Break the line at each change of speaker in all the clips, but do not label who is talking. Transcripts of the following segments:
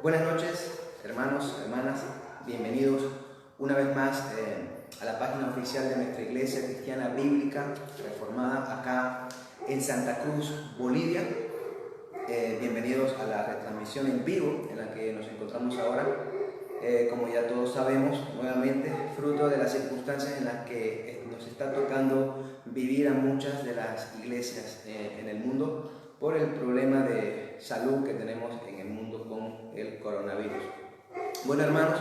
Buenas noches, hermanos, hermanas, bienvenidos una vez más a la página oficial de nuestra Iglesia Cristiana Bíblica Reformada acá en Santa Cruz, Bolivia. Bienvenidos a la retransmisión en vivo en la que nos encontramos ahora. Como ya todos sabemos, nuevamente, fruto de las circunstancias en las que nos está tocando vivir a muchas de las iglesias en el mundo por el problema de salud que tenemos en el mundo con el coronavirus. Bueno, hermanos,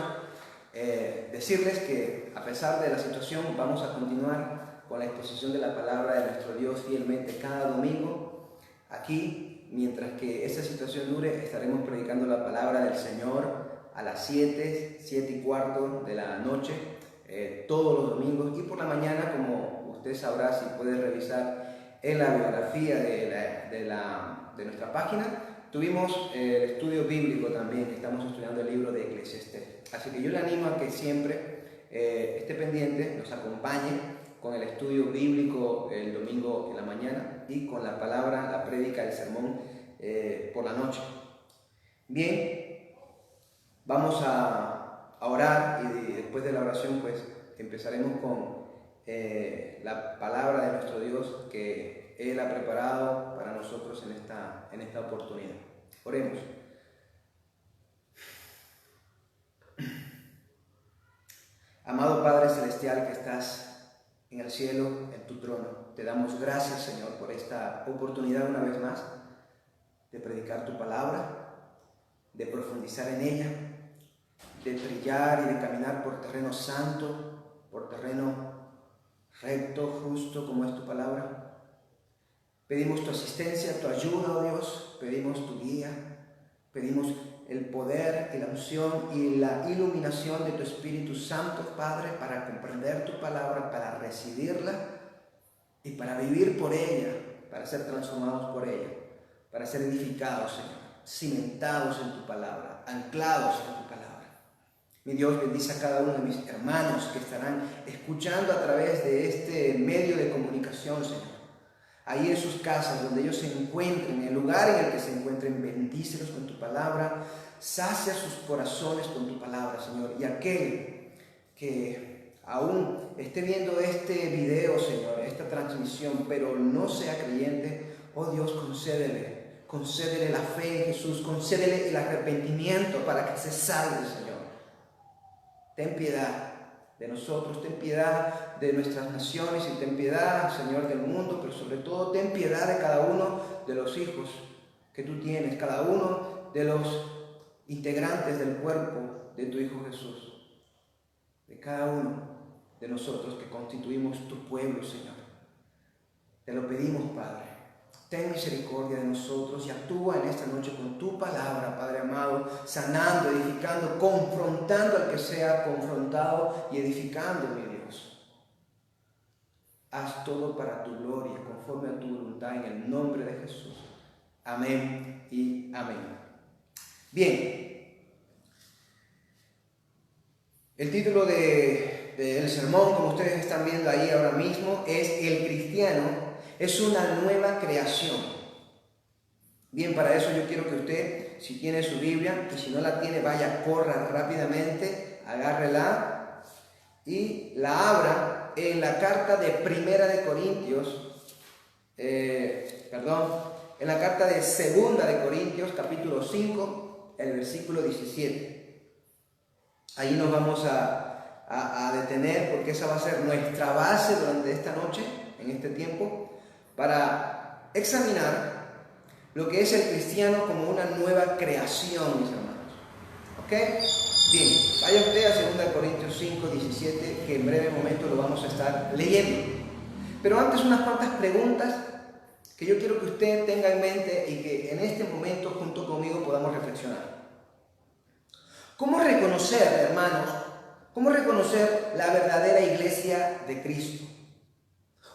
decirles que a pesar de la situación vamos a continuar con la exposición de la palabra de nuestro Dios fielmente cada domingo. Aquí, mientras que esta situación dure, estaremos predicando la palabra del Señor a las 7:15 de la noche, todos los domingos, y por la mañana, como usted sabrá si puede revisar en la biografía de nuestra página, tuvimos el estudio bíblico también, que estamos estudiando el libro de Eclesiastés. Así que yo le animo a que siempre esté pendiente, nos acompañe con el estudio bíblico el domingo en la mañana y con la palabra, la prédica, el sermón por la noche. Bien, vamos a orar y después de la oración pues empezaremos con la palabra de nuestro Dios que Él ha preparado para nosotros en esta oportunidad. Oremos. Amado Padre Celestial que estás en el cielo, en tu trono, te damos gracias, Señor, por esta oportunidad una vez más de predicar tu palabra, de profundizar en ella, de trillar y de caminar por terreno santo, por terreno recto, justo como es tu palabra. Pedimos tu asistencia, tu ayuda, oh Dios, pedimos tu guía, pedimos el poder y la unción y la iluminación de tu Espíritu Santo, Padre, para comprender tu palabra, para recibirla y para vivir por ella, para ser transformados por ella, para ser edificados, Señor, cimentados en tu palabra, anclados en tu palabra. Mi Dios, bendice a cada uno de mis hermanos que estarán escuchando a través de este medio de comunicación, Señor. Ahí en sus casas, donde ellos se encuentren, en el lugar en el que se encuentren, bendícelos con tu palabra, sacia sus corazones con tu palabra, Señor. Y aquel que aún esté viendo este video, Señor, esta transmisión, pero no sea creyente, oh Dios, concédele la fe en Jesús, concédele el arrepentimiento para que se salve, Señor. Ten piedad de nosotros, ten piedad de nuestras naciones y ten piedad, Señor, del mundo, pero sobre todo ten piedad de cada uno de los hijos que tú tienes, cada uno de los integrantes del cuerpo de tu Hijo Jesús, de cada uno de nosotros que constituimos tu pueblo, Señor. Te lo pedimos, Padre. Ten misericordia de nosotros y actúa en esta noche con tu palabra, Padre amado, sanando, edificando, confrontando al que sea confrontado y edificando, mi Dios. Haz todo para tu gloria, conforme a tu voluntad, en el nombre de Jesús. Amén y amén. Bien, el título del sermón, como ustedes están viendo ahí ahora mismo, es El cristiano es una nueva creación. Bien, para eso yo quiero que usted, si tiene su Biblia, y si no la tiene, vaya, corra rápidamente, agárrela y la abra en la carta de Primera de Corintios, en la carta de Segunda de Corintios, capítulo 5, el versículo 17. Ahí nos vamos a detener porque esa va a ser nuestra base durante esta noche, en este tiempo, para examinar lo que es el cristiano como una nueva creación, mis hermanos. ¿Ok? Bien, vaya usted a 2 Corintios 5, 17, que en breve momento lo vamos a estar leyendo. Pero antes unas cuantas preguntas que yo quiero que usted tenga en mente y que en este momento junto conmigo podamos reflexionar. ¿Cómo reconocer, hermanos, cómo reconocer la verdadera iglesia de Cristo?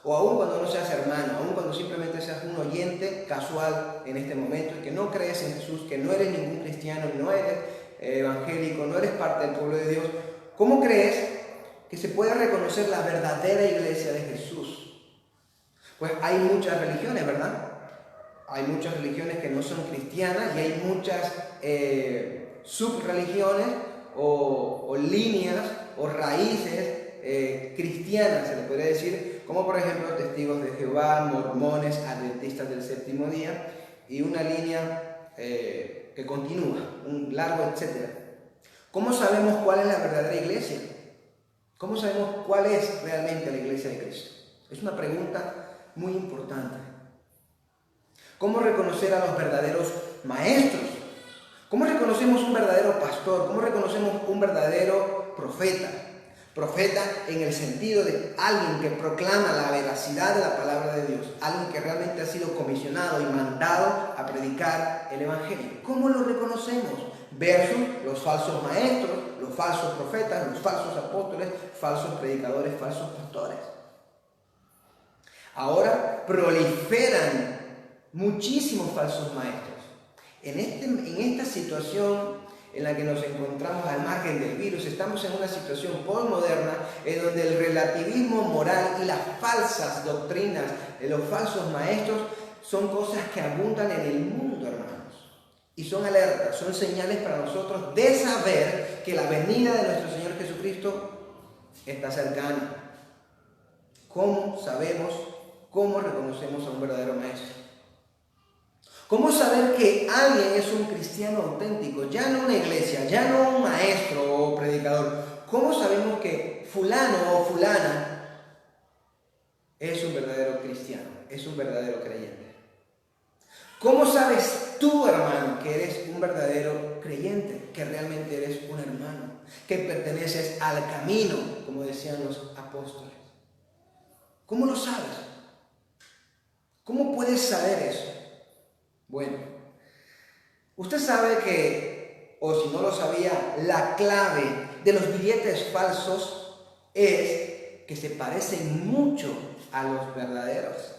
O aún cuando no seas hermano, aún cuando simplemente seas un oyente casual en este momento y que no crees en Jesús, que no eres ningún cristiano, no eres evangélico, no eres parte del pueblo de Dios, ¿cómo crees que se puede reconocer la verdadera iglesia de Jesús? Pues hay muchas religiones, ¿verdad? Hay muchas religiones que no son cristianas y hay muchas subreligiones o líneas o raíces cristianas, se le podría decir, como por ejemplo testigos de Jehová, mormones, adventistas del séptimo día, y una línea que continúa, un largo etcétera. ¿Cómo sabemos cuál es la verdadera iglesia? ¿Cómo sabemos cuál es realmente la iglesia de Cristo? Es una pregunta muy importante. ¿Cómo reconocer a los verdaderos maestros? ¿Cómo reconocemos un verdadero pastor? ¿Cómo reconocemos un verdadero profeta? Profeta en el sentido de alguien que proclama la veracidad de la palabra de Dios, alguien que realmente ha sido comisionado y mandado a predicar el evangelio. ¿Cómo lo reconocemos? Versus los falsos maestros, los falsos profetas, los falsos apóstoles, falsos predicadores, falsos pastores. Ahora proliferan muchísimos falsos maestros. En esta situación en la que nos encontramos al margen del virus, estamos en una situación postmoderna en donde el relativismo moral y las falsas doctrinas de los falsos maestros son cosas que abundan en el mundo, hermanos. Y son alertas, son señales para nosotros de saber que la venida de nuestro Señor Jesucristo está cercana. ¿Cómo sabemos, cómo reconocemos a un verdadero maestro? ¿Cómo saber que alguien es un cristiano auténtico? Ya no una iglesia, ya no un maestro o predicador. ¿Cómo sabemos que fulano o fulana es un verdadero cristiano, es un verdadero creyente? ¿Cómo sabes tú, hermano, que eres un verdadero creyente, que realmente eres un hermano, que perteneces al camino, como decían los apóstoles? ¿Cómo lo sabes? ¿Cómo puedes saber eso? Bueno, usted sabe que, o si no lo sabía, la clave de los billetes falsos es que se parecen mucho a los verdaderos.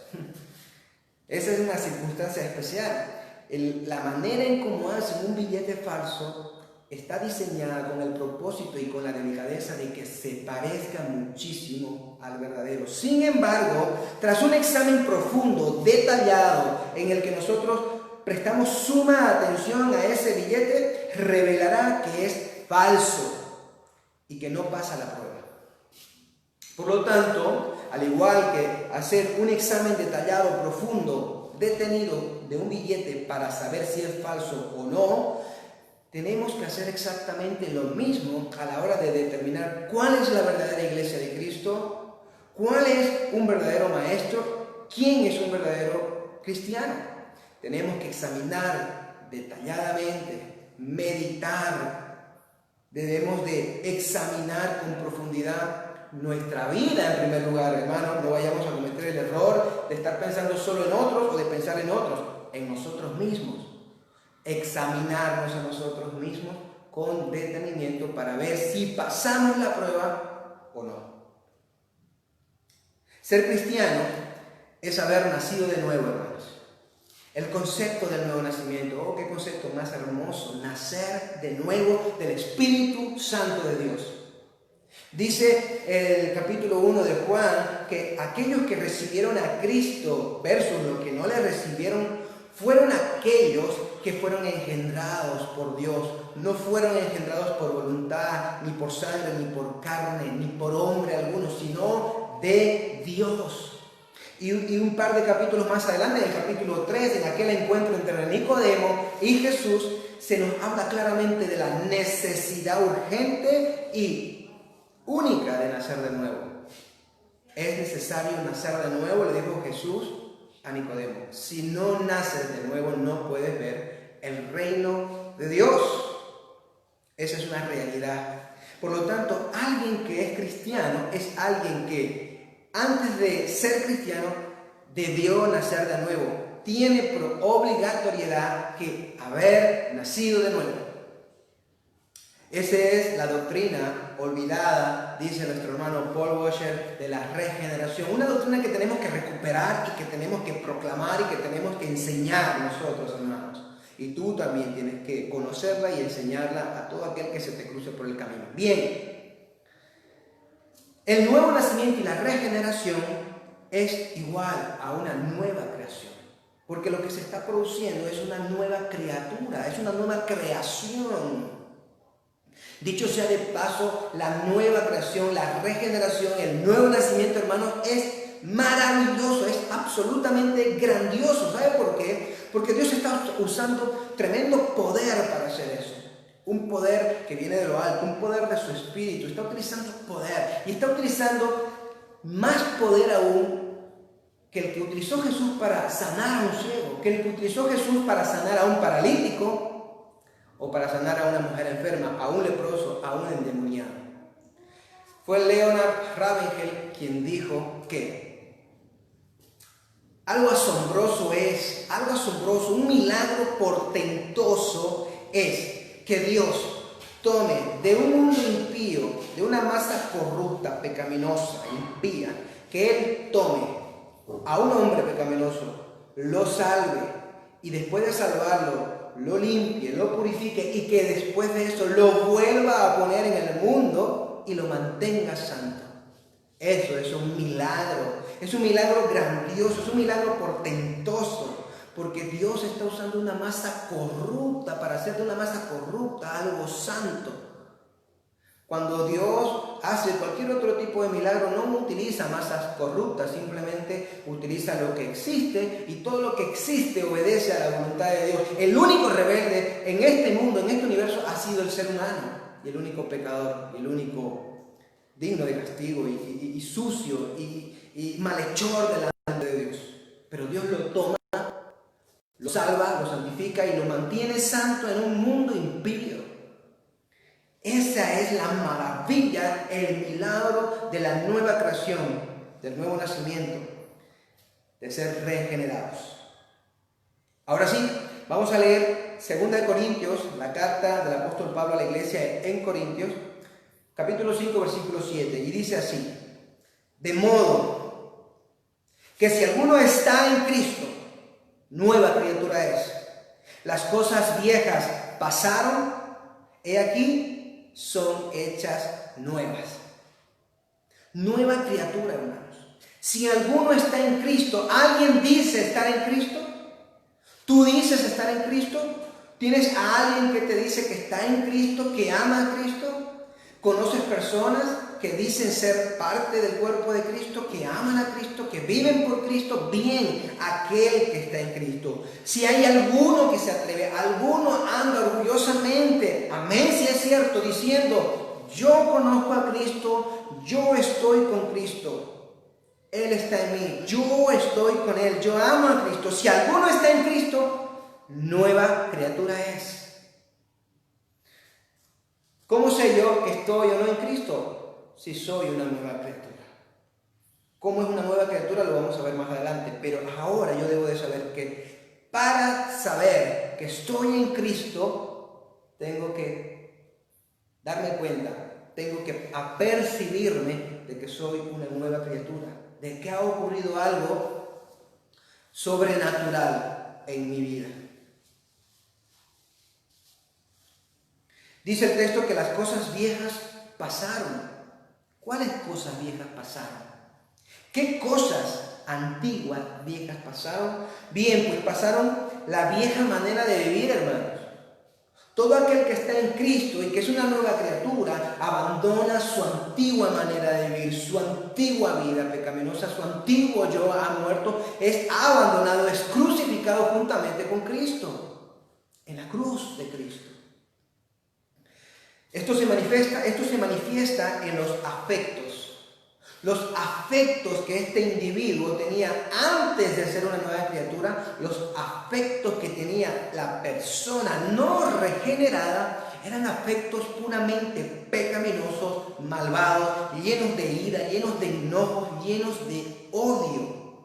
Esa es una circunstancia especial. La manera en cómo hacen un billete falso está diseñada con el propósito y con la delicadeza de que se parezca muchísimo al verdadero. Sin embargo, tras un examen profundo, detallado, en el que nosotros prestamos suma atención a ese billete, revelará que es falso y que no pasa la prueba. Por lo tanto, al igual que hacer un examen detallado, profundo, detenido de un billete para saber si es falso o no, tenemos que hacer exactamente lo mismo a la hora de determinar cuál es la verdadera iglesia de Cristo, cuál es un verdadero maestro, quién es un verdadero cristiano. Tenemos que examinar detalladamente, meditar. Debemos de examinar con profundidad nuestra vida en primer lugar, hermanos. No vayamos a cometer el error de estar pensando solo en otros o de pensar en otros, en nosotros mismos. Examinarnos a nosotros mismos con detenimiento para ver si pasamos la prueba o no. Ser cristiano es haber nacido de nuevo, hermanos. El concepto del nuevo nacimiento, oh, qué concepto más hermoso, nacer de nuevo del Espíritu Santo de Dios. Dice el capítulo 1 de Juan que aquellos que recibieron a Cristo versus los que no le recibieron fueron aquellos que fueron engendrados por Dios. No fueron engendrados por voluntad, ni por sangre, ni por carne, ni por hombre alguno, sino de Dios. Y un par de capítulos más adelante, en el capítulo 3, en aquel encuentro entre Nicodemo y Jesús, se nos habla claramente de la necesidad urgente y única de nacer de nuevo. Es necesario nacer de nuevo, le dijo Jesús a Nicodemo. Si no naces de nuevo, no puedes ver el reino de Dios. Esa es una realidad. Por lo tanto, alguien que es cristiano es alguien que antes de ser cristiano debió nacer de nuevo. Tiene por obligatoriedad que haber nacido de nuevo. Esa es la doctrina olvidada, dice nuestro hermano Paul Washer, de la regeneración. Una doctrina que tenemos que recuperar y que tenemos que proclamar y que tenemos que enseñar nosotros, hermanos. Y tú también tienes que conocerla y enseñarla a todo aquel que se te cruce por el camino. Bien, el nuevo nacimiento y la regeneración es igual a una nueva creación. Porque lo que se está produciendo es una nueva criatura, es una nueva creación. Dicho sea de paso, la nueva creación, la regeneración, el nuevo nacimiento, hermanos, es maravilloso, es absolutamente grandioso. ¿Sabe por qué? Porque Dios está usando tremendo poder para hacer eso. Un poder que viene de lo alto, un poder de su espíritu. Está utilizando poder y está utilizando más poder aún que el que utilizó Jesús para sanar a un ciego, que el que utilizó Jesús para sanar a un paralítico o para sanar a una mujer enferma, a un leproso, a un endemoniado. Fue Leonard Ravenhill quien dijo que algo asombroso, un milagro portentoso es que Dios tome de un mundo impío, de una masa corrupta, pecaminosa, impía, que Él tome a un hombre pecaminoso, lo salve y después de salvarlo, lo limpie, lo purifique y que después de eso lo vuelva a poner en el mundo y lo mantenga santo. Eso es un milagro grandioso, es un milagro portentoso, porque Dios está usando una masa corrupta para hacer de una masa corrupta algo santo. Cuando Dios hace cualquier otro tipo de milagro, no utiliza masas corruptas, simplemente utiliza lo que existe y todo lo que existe obedece a la voluntad de Dios. El único rebelde en este mundo, en este universo, ha sido el ser humano, y el único pecador, el único digno de castigo y sucio y malhechor delante de Dios. Pero Dios lo toma, lo salva, lo santifica y lo mantiene santo en un mundo impío. Esa es la maravilla, el milagro de la nueva creación, del nuevo nacimiento, de ser regenerados. Ahora sí, vamos a leer 2 Corintios, la carta del apóstol Pablo a la iglesia en Corintios, capítulo 5, versículo 7, y dice así: de modo que si alguno está en Cristo, nueva criatura es. Las cosas viejas pasaron, he aquí, son hechas nuevas. Nueva criatura, hermanos. Si alguno está en Cristo, ¿alguien dice estar en Cristo? ¿Tú dices estar en Cristo? ¿Tienes a alguien que te dice que está en Cristo, que ama a Cristo? ¿Conoces personas que dicen ser parte del cuerpo de Cristo, que aman a Cristo, que viven por Cristo? Bien, aquel que está en Cristo. Si hay alguno que se atreve, alguno anda orgullosamente, amén, si es cierto, diciendo: yo conozco a Cristo, yo estoy con Cristo, Él está en mí, yo estoy con Él, yo amo a Cristo. Si alguno está en Cristo, nueva criatura es. ¿Cómo sé yo que estoy o no en Cristo? Si soy una nueva criatura. ¿Cómo es una nueva criatura? Lo vamos a ver más adelante. Pero ahora yo debo de saber que para saber que estoy en Cristo, tengo que darme cuenta, tengo que apercibirme de que soy una nueva criatura, de que ha ocurrido algo sobrenatural en mi vida. Dice el texto que las cosas viejas pasaron. ¿Cuáles cosas viejas pasaron? ¿Qué cosas antiguas viejas pasaron? Bien, pues pasaron la vieja manera de vivir, hermanos. Todo aquel que está en Cristo y que es una nueva criatura abandona su antigua manera de vivir, su antigua vida pecaminosa, su antiguo yo ha muerto, es abandonado, es crucificado juntamente con Cristo, en la cruz de Cristo. Esto se manifiesta en los afectos. Los afectos que este individuo tenía antes de ser una nueva criatura, los afectos que tenía la persona no regenerada, eran afectos puramente pecaminosos, malvados, llenos de ira, llenos de enojo, llenos de odio.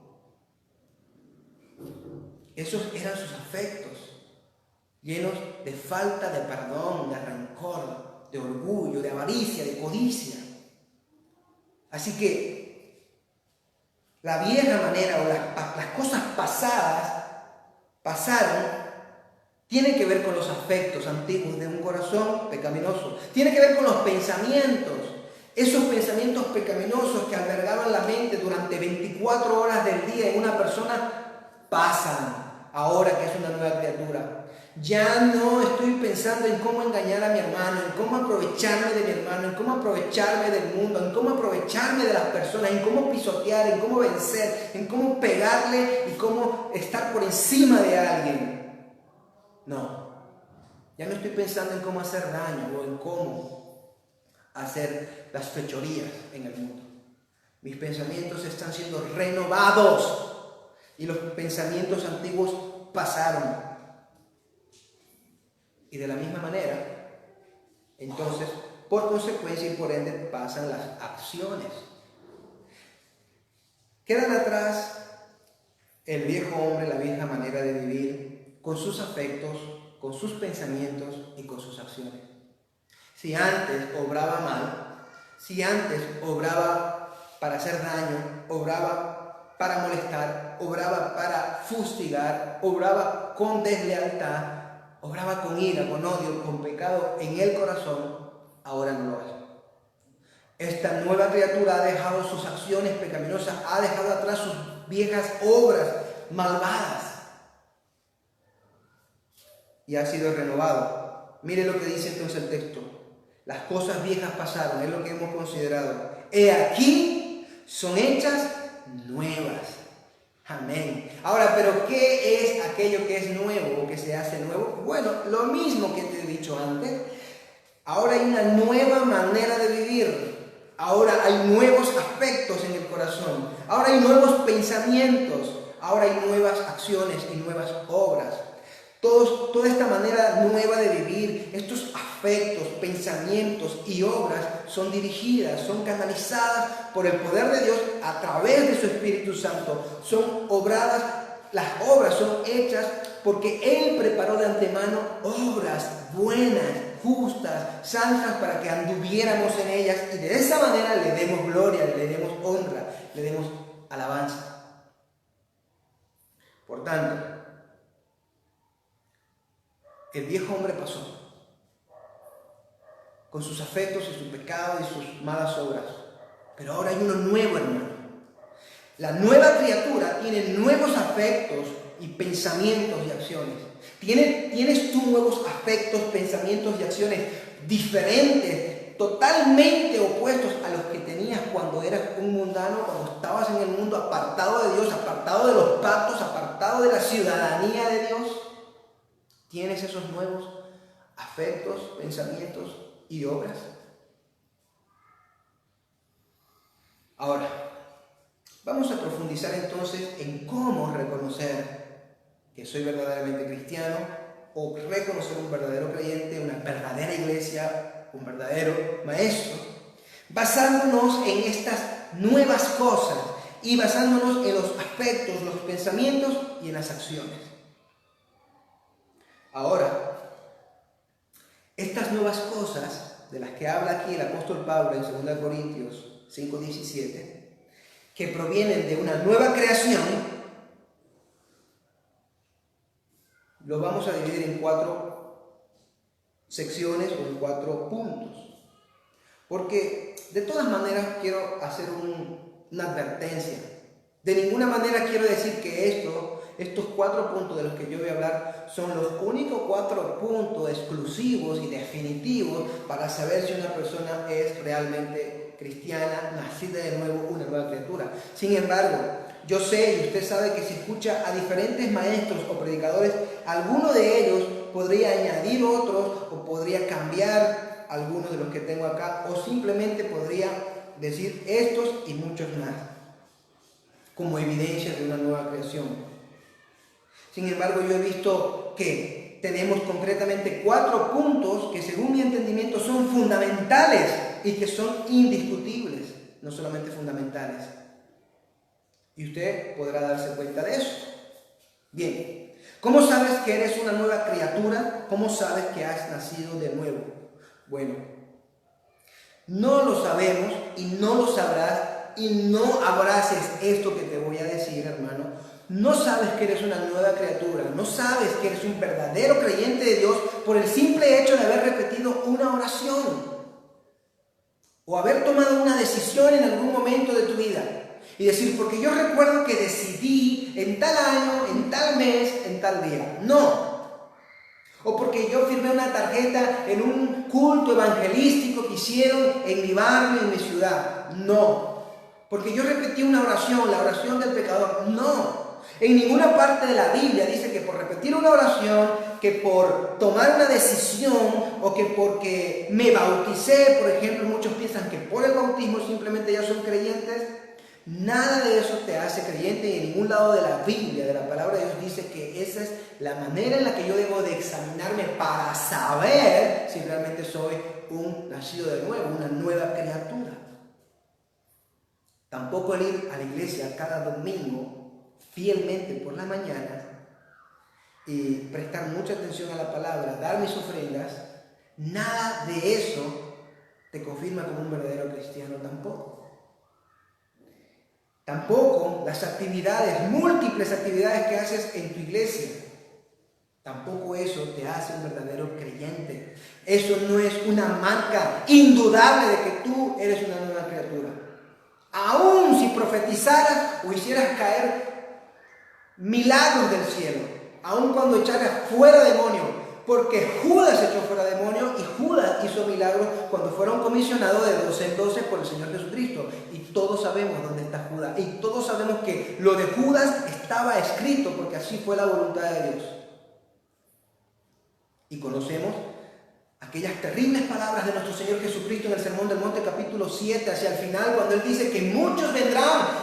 Esos eran sus afectos, llenos de falta de perdón, de rencor, de orgullo, de avaricia, de codicia. Así que la vieja manera o las cosas pasaron, tiene que ver con los afectos antiguos de un corazón pecaminoso. Tiene que ver con los pensamientos. Esos pensamientos pecaminosos que albergaban la mente durante 24 horas del día en una persona pasan ahora que es una nueva criatura. Ya no estoy pensando en cómo engañar a mi hermano, en cómo aprovecharme de mi hermano, en cómo aprovecharme del mundo, en cómo aprovecharme de las personas, en cómo pisotear, en cómo vencer, en cómo pegarle y cómo estar por encima de alguien. No, ya no estoy pensando en cómo hacer daño o en cómo hacer las fechorías en el mundo. Mis pensamientos están siendo renovados y los pensamientos antiguos pasaron. Y de la misma manera, entonces, por consecuencia y por ende, pasan las acciones. Quedan atrás el viejo hombre, la vieja manera de vivir, con sus afectos, con sus pensamientos y con sus acciones. Si antes obraba mal, si antes obraba para hacer daño, obraba para molestar, obraba para fustigar, obraba con deslealtad, obraba con ira, con odio, con pecado en el corazón, ahora no lo hace. Esta nueva criatura ha dejado sus acciones pecaminosas, ha dejado atrás sus viejas obras malvadas y ha sido renovado. Mire lo que dice entonces el texto. Las cosas viejas pasaron, es lo que hemos considerado. He aquí, son hechas nuevas. Amén. Ahora, ¿pero qué es aquello que es nuevo o que se hace nuevo? Bueno, lo mismo que te he dicho antes. Ahora hay una nueva manera de vivir. Ahora hay nuevos aspectos en el corazón. Ahora hay nuevos pensamientos. Ahora hay nuevas acciones y nuevas obras. Toda esta manera nueva de vivir, estos afectos, pensamientos y obras son dirigidas, son canalizadas por el poder de Dios a través de su Espíritu Santo. Son obradas, las obras son hechas porque Él preparó de antemano obras buenas, justas, santas para que anduviéramos en ellas y de esa manera le demos gloria, le demos honra, le demos alabanza. Por tanto, el viejo hombre pasó, con sus afectos y su pecado y sus malas obras. Pero ahora hay uno nuevo, hermano. La nueva criatura tiene nuevos afectos y pensamientos y acciones. Tienes tú nuevos afectos, pensamientos y acciones diferentes, totalmente opuestos a los que tenías cuando eras un mundano, cuando estabas en el mundo apartado de Dios, apartado de los pactos, apartado de la ciudadanía de Dios. ¿Tienes esos nuevos afectos, pensamientos y obras? Ahora, vamos a profundizar entonces en cómo reconocer que soy verdaderamente cristiano o reconocer un verdadero creyente, una verdadera iglesia, un verdadero maestro, basándonos en estas nuevas cosas y basándonos en los aspectos, los pensamientos y en las acciones. Ahora, estas nuevas cosas de las que habla aquí el apóstol Pablo en 2 Corintios 5:17, que provienen de una nueva creación, lo vamos a dividir en 4 secciones o en 4 puntos. Porque de todas maneras quiero hacer una advertencia. De ninguna manera quiero decir que estos 4 puntos de los que yo voy a hablar son los únicos 4 puntos exclusivos y definitivos para saber si una persona es realmente cristiana, nacida de nuevo, una nueva criatura. Sin embargo, yo sé y usted sabe que si escucha a diferentes maestros o predicadores, alguno de ellos podría añadir otros o podría cambiar algunos de los que tengo acá o simplemente podría decir estos y muchos más como evidencia de una nueva creación. Sin embargo, yo he visto que tenemos concretamente 4 puntos que según mi entendimiento son fundamentales y que son indiscutibles, no solamente fundamentales. Y usted podrá darse cuenta de eso. Bien, ¿cómo sabes que eres una nueva criatura? ¿Cómo sabes que has nacido de nuevo? Bueno, no lo sabemos y no lo sabrás y no abraces esto que te voy a decir, hermano. No sabes que eres una nueva criatura, no sabes que eres un verdadero creyente de Dios por el simple hecho de haber repetido una oración o haber tomado una decisión en algún momento de tu vida y decir, porque yo recuerdo que decidí en tal año, en tal mes, en tal día. No, o porque yo firmé una tarjeta en un culto evangelístico que hicieron en mi barrio, en mi ciudad. No, porque yo repetí una oración, la oración del pecador. No, en ninguna parte de la Biblia dice que por repetir una oración, que por tomar una decisión o que porque me bauticé, por ejemplo, muchos piensan que por el bautismo simplemente ya son creyentes. Nada de eso te hace creyente, y en ningún lado de la Biblia, de la palabra de Dios, dice que esa es la manera en la que yo debo de examinarme para saber si realmente soy un nacido de nuevo, una nueva criatura. Tampoco el ir a la iglesia cada domingo fielmente por la mañana y prestar mucha atención a la palabra, dar mis ofrendas, nada de eso te confirma como un verdadero cristiano tampoco. Tampoco las actividades, múltiples actividades que haces en tu iglesia, tampoco eso te hace un verdadero creyente. Eso no es una marca indudable de que tú eres una nueva criatura. Aún si profetizaras o hicieras caer milagros del cielo, aún cuando echaras fuera demonios, porque Judas echó fuera demonios y Judas hizo milagros cuando fueron comisionados de 12 en 12 por el Señor Jesucristo. Y todos sabemos dónde está Judas. Y todos sabemos que lo de Judas estaba escrito porque así fue la voluntad de Dios. Y conocemos aquellas terribles palabras de nuestro Señor Jesucristo en el Sermón del Monte capítulo 7 hacia el final, cuando Él dice que muchos vendrán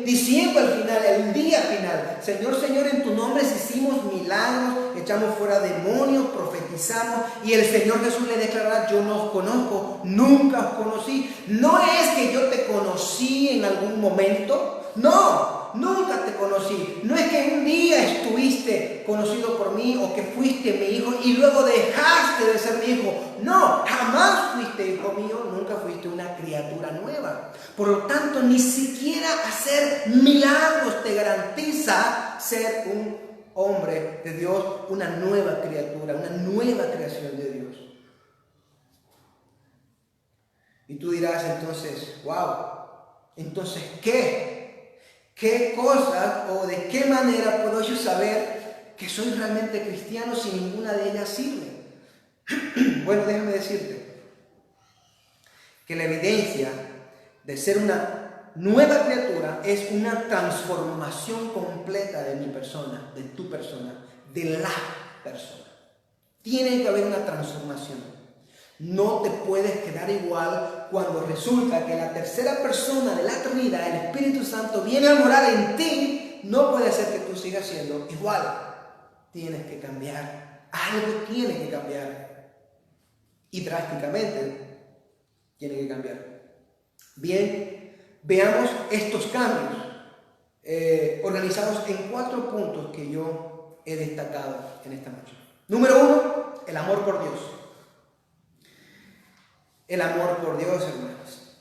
diciendo al final, el día final: Señor, Señor, en tu nombre hicimos milagros, echamos fuera demonios, profetizamos. Y el Señor Jesús le declarará: yo no os conozco, nunca os conocí. No es que yo te conocí en algún momento, no. Nunca te conocí. No es que un día estuviste conocido por mí o que fuiste mi hijo y luego dejaste de ser mi hijo. No, jamás fuiste hijo mío, nunca fuiste una criatura nueva. Por lo tanto, ni siquiera hacer milagros te garantiza ser un hombre de Dios, una nueva criatura, una nueva creación de Dios. Y tú dirás entonces: wow, entonces ¿qué? ¿Qué cosas o de qué manera puedo yo saber que soy realmente cristiano si ninguna de ellas sirve? Bueno, déjame decirte que la evidencia de ser una nueva criatura es una transformación completa de mi persona, de tu persona, de la persona. Tiene que haber una transformación. No te puedes quedar igual cuando resulta que la tercera persona de la Trinidad, el Espíritu Santo, viene a morar en ti. No puede ser que tú sigas siendo igual. Tienes que cambiar. Algo tiene que cambiar. Y drásticamente tiene que cambiar. Bien, veamos estos cambios organizados en 4 puntos que yo he destacado en esta noche. Número 1, el amor por Dios. El amor por Dios, hermanos.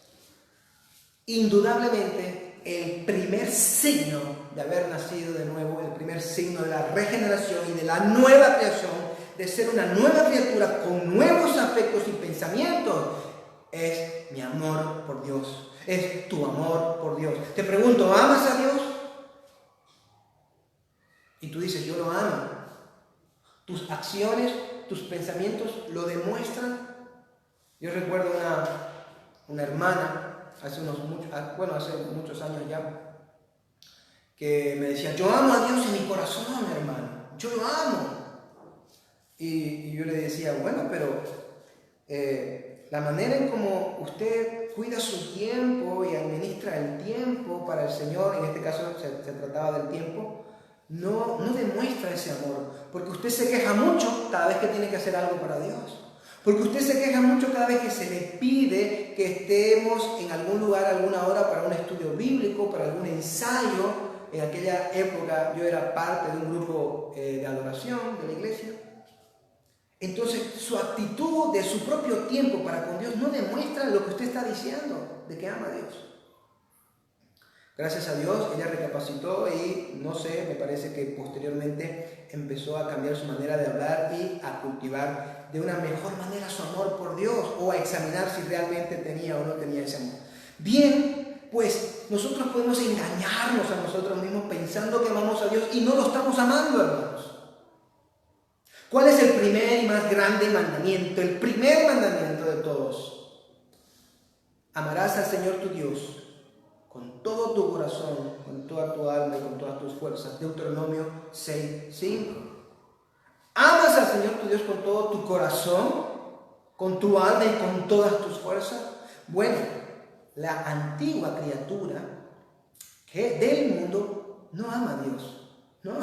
Indudablemente, el primer signo de haber nacido de nuevo, el primer signo de la regeneración y de la nueva creación, de ser una nueva criatura con nuevos afectos y pensamientos, es mi amor por Dios. Es tu amor por Dios. Te pregunto, ¿amas a Dios? Y tú dices: yo lo amo. Tus acciones, tus pensamientos lo demuestran. Yo recuerdo una hermana hace muchos años ya, que me decía: yo amo a Dios en mi corazón, hermano, yo lo amo. Y yo le decía: bueno, pero la manera en cómo usted cuida su tiempo y administra el tiempo para el Señor, en este caso se trataba del tiempo, no demuestra ese amor, porque usted se queja mucho cada vez que tiene que hacer algo para Dios. Porque usted se queja mucho cada vez que se le pide que estemos en algún lugar, alguna hora para un estudio bíblico, para algún ensayo. En aquella época yo era parte de un grupo de adoración de la iglesia. Entonces su actitud de su propio tiempo para con Dios no demuestra lo que usted está diciendo, de que ama a Dios. Gracias a Dios, ella recapacitó y no sé, me parece que posteriormente empezó a cambiar su manera de hablar y a cultivar de una mejor manera su amor por Dios, o a examinar si realmente tenía o no tenía ese amor. Bien, pues nosotros podemos engañarnos a nosotros mismos pensando que amamos a Dios y no lo estamos amando, hermanos. ¿Cuál es el primer y más grande mandamiento? El primer mandamiento de todos. Amarás al Señor tu Dios con todo tu corazón, con toda tu alma y con todas tus fuerzas. Deuteronomio 6:5. ¿Amas al Señor tu Dios con todo tu corazón, con tu alma y con todas tus fuerzas? Bueno, la antigua criatura del mundo no ama a Dios. No,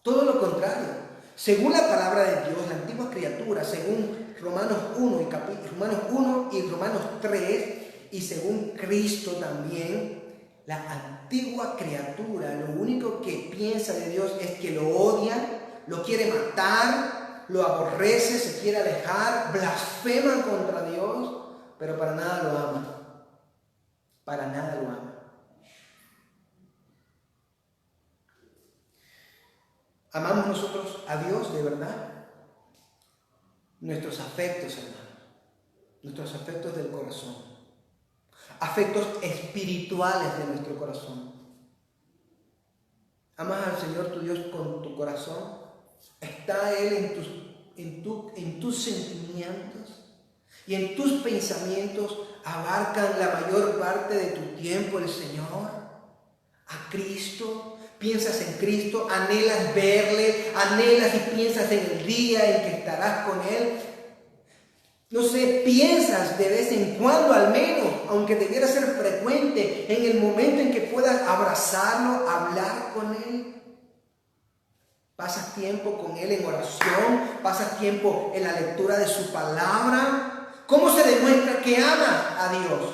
todo lo contrario. Según la palabra de Dios, la antigua criatura, según Romanos 1 y Romanos 3, y según Cristo también, la antigua criatura lo único que piensa de Dios es que lo odia, lo quiere matar, lo aborrece, se quiere alejar, blasfema contra Dios, pero para nada lo ama. Para nada lo ama. ¿Amamos nosotros a Dios de verdad? Nuestros afectos, hermanos, nuestros afectos del corazón, afectos espirituales de nuestro corazón. ¿Amas al Señor tu Dios con tu corazón? ¿Está Él en tus sentimientos y en tus pensamientos? ¿Abarcan la mayor parte de tu tiempo el Señor? ¿A Cristo? ¿Piensas en Cristo? ¿Anhelas verle? ¿Anhelas y piensas en el día en que estarás con Él? No sé, piensas de vez en cuando al menos, aunque debiera ser frecuente, en el momento en que puedas abrazarlo, hablar con Él. ¿Pasas tiempo con Él en oración? ¿Pasas tiempo en la lectura de su palabra? ¿Cómo se demuestra que amas a Dios?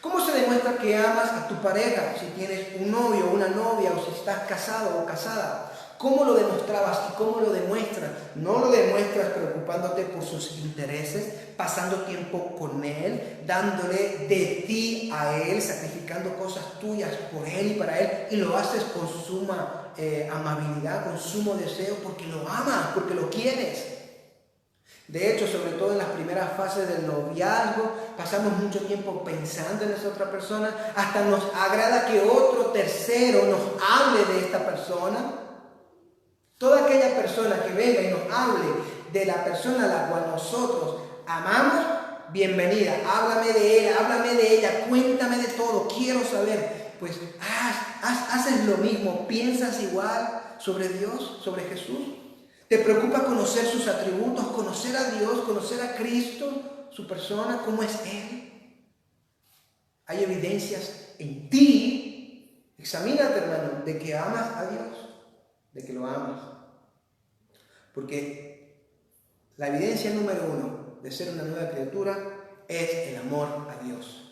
¿Cómo se demuestra que amas a tu pareja? Si tienes un novio o una novia, o si estás casado o casada. ¿Cómo lo demostrabas y cómo lo demuestras? No lo demuestras preocupándote por sus intereses, pasando tiempo con Él, dándole de ti a Él, sacrificando cosas tuyas por Él y para Él, y lo haces con suma amabilidad, con sumo deseo, porque lo amas, porque lo quieres. De hecho, sobre todo en las primeras fases del noviazgo, pasamos mucho tiempo pensando en esa otra persona, hasta nos agrada que otro tercero nos hable de esta persona. Toda aquella persona que venga y nos hable de la persona a la cual nosotros amamos, bienvenida, háblame de él, háblame de ella, cuéntame de todo, quiero saber. Pues haces lo mismo, piensas igual sobre Dios, sobre Jesús. ¿Te preocupa conocer sus atributos, conocer a Dios, conocer a Cristo, su persona, cómo es Él? Hay evidencias en ti, examínate, hermano, de que amas a Dios, de que lo amas. Porque la evidencia número 1 de ser una nueva criatura es el amor a Dios.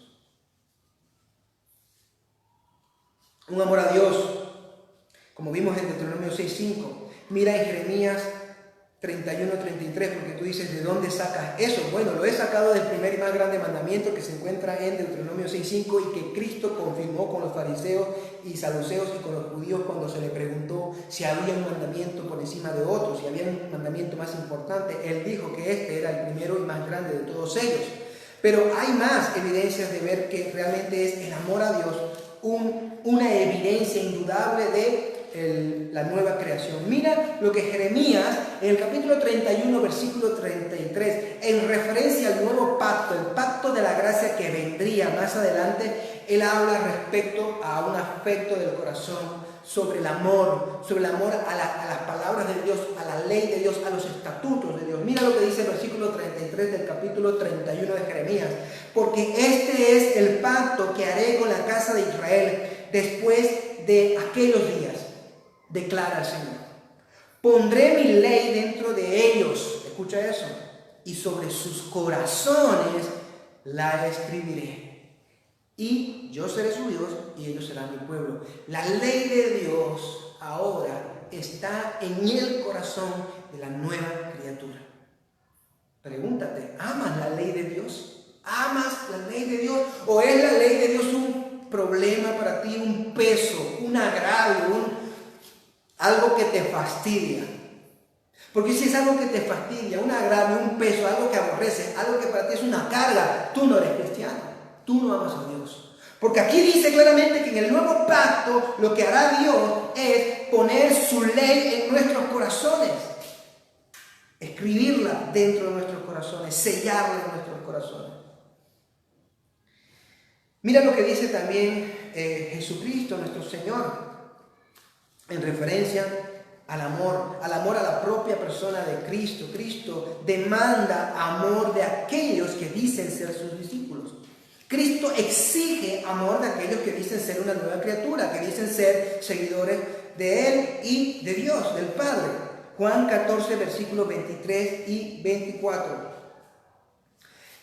Un amor a Dios, como vimos en Deuteronomio 6:5. Mira en Jeremías 31:33, porque tú dices, ¿de dónde sacas eso? Bueno, lo he sacado del primer y más grande mandamiento que se encuentra en Deuteronomio 6:5 y que Cristo confirmó con los fariseos y saduceos y con los judíos cuando se le preguntó si había un mandamiento por encima de otros, si había un mandamiento más importante. Él dijo que este era el primero y más grande de todos ellos. Pero hay más evidencias de ver que realmente es el amor a Dios una evidencia indudable de la nueva creación. Mira lo que Jeremías en el capítulo 31 versículo 33, en referencia al nuevo pacto, el pacto de la gracia que vendría más adelante, él habla respecto a un aspecto del corazón, sobre el amor a las palabras de Dios, a la ley de Dios, a los estatutos de Dios. Mira lo que dice el versículo 33 del capítulo 31 de Jeremías: porque este es el pacto que haré con la casa de Israel después de aquellos días, declara el Señor. Pondré mi ley dentro de ellos, escucha eso, y sobre sus corazones la escribiré. Y yo seré su Dios y ellos serán mi pueblo. La ley de Dios ahora está en el corazón de la nueva criatura. Pregúntate, ¿amas la ley de Dios? ¿Amas la ley de Dios? ¿O es la ley de Dios un problema para ti, un peso, un agravio, algo que te fastidia? Porque si es algo que te fastidia, un agravio, un peso, algo que aborreces, algo que para ti es una carga, tú no eres cristiano. Tú no amas a Dios. Porque aquí dice claramente que en el nuevo pacto lo que hará Dios es poner su ley en nuestros corazones. escribirla dentro de nuestros corazones, sellarla en nuestros corazones. Mira lo que dice también Jesucristo, nuestro Señor, en referencia al amor a la propia persona de Cristo. Cristo demanda amor de aquellos que dicen ser sus discípulos. Cristo exige amor de aquellos que dicen ser una nueva criatura, que dicen ser seguidores de Él y de Dios, del Padre. Juan 14, versículos 23 y 24.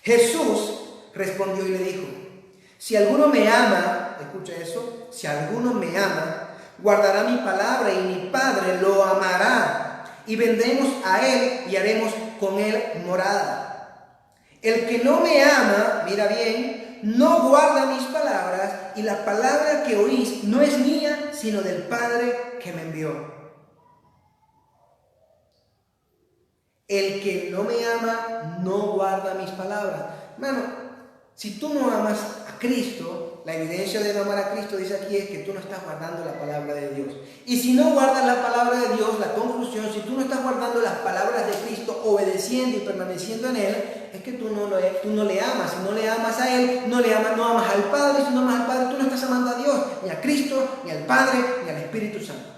Jesús respondió y le dijo: si alguno me ama, escucha eso, si alguno me ama, guardará mi palabra y mi Padre lo amará, y vendremos a Él y haremos con Él morada. El que no me ama, mira bien, no guarda mis palabras, y la palabra que oís no es mía, sino del Padre que me envió. El que no me ama no guarda mis palabras. Hermano, si tú no amas a Cristo, la evidencia de no amar a Cristo, dice aquí, es que tú no estás guardando la palabra de Dios. Y si no guardas la palabra de Dios, la conclusión, si tú no estás guardando las palabras de Cristo, obedeciendo y permaneciendo en Él, es que tú no le amas. Si no le amas a Él, no amas al Padre. Si no amas al Padre, tú no estás amando a Dios, ni a Cristo, ni al Padre, ni al Espíritu Santo.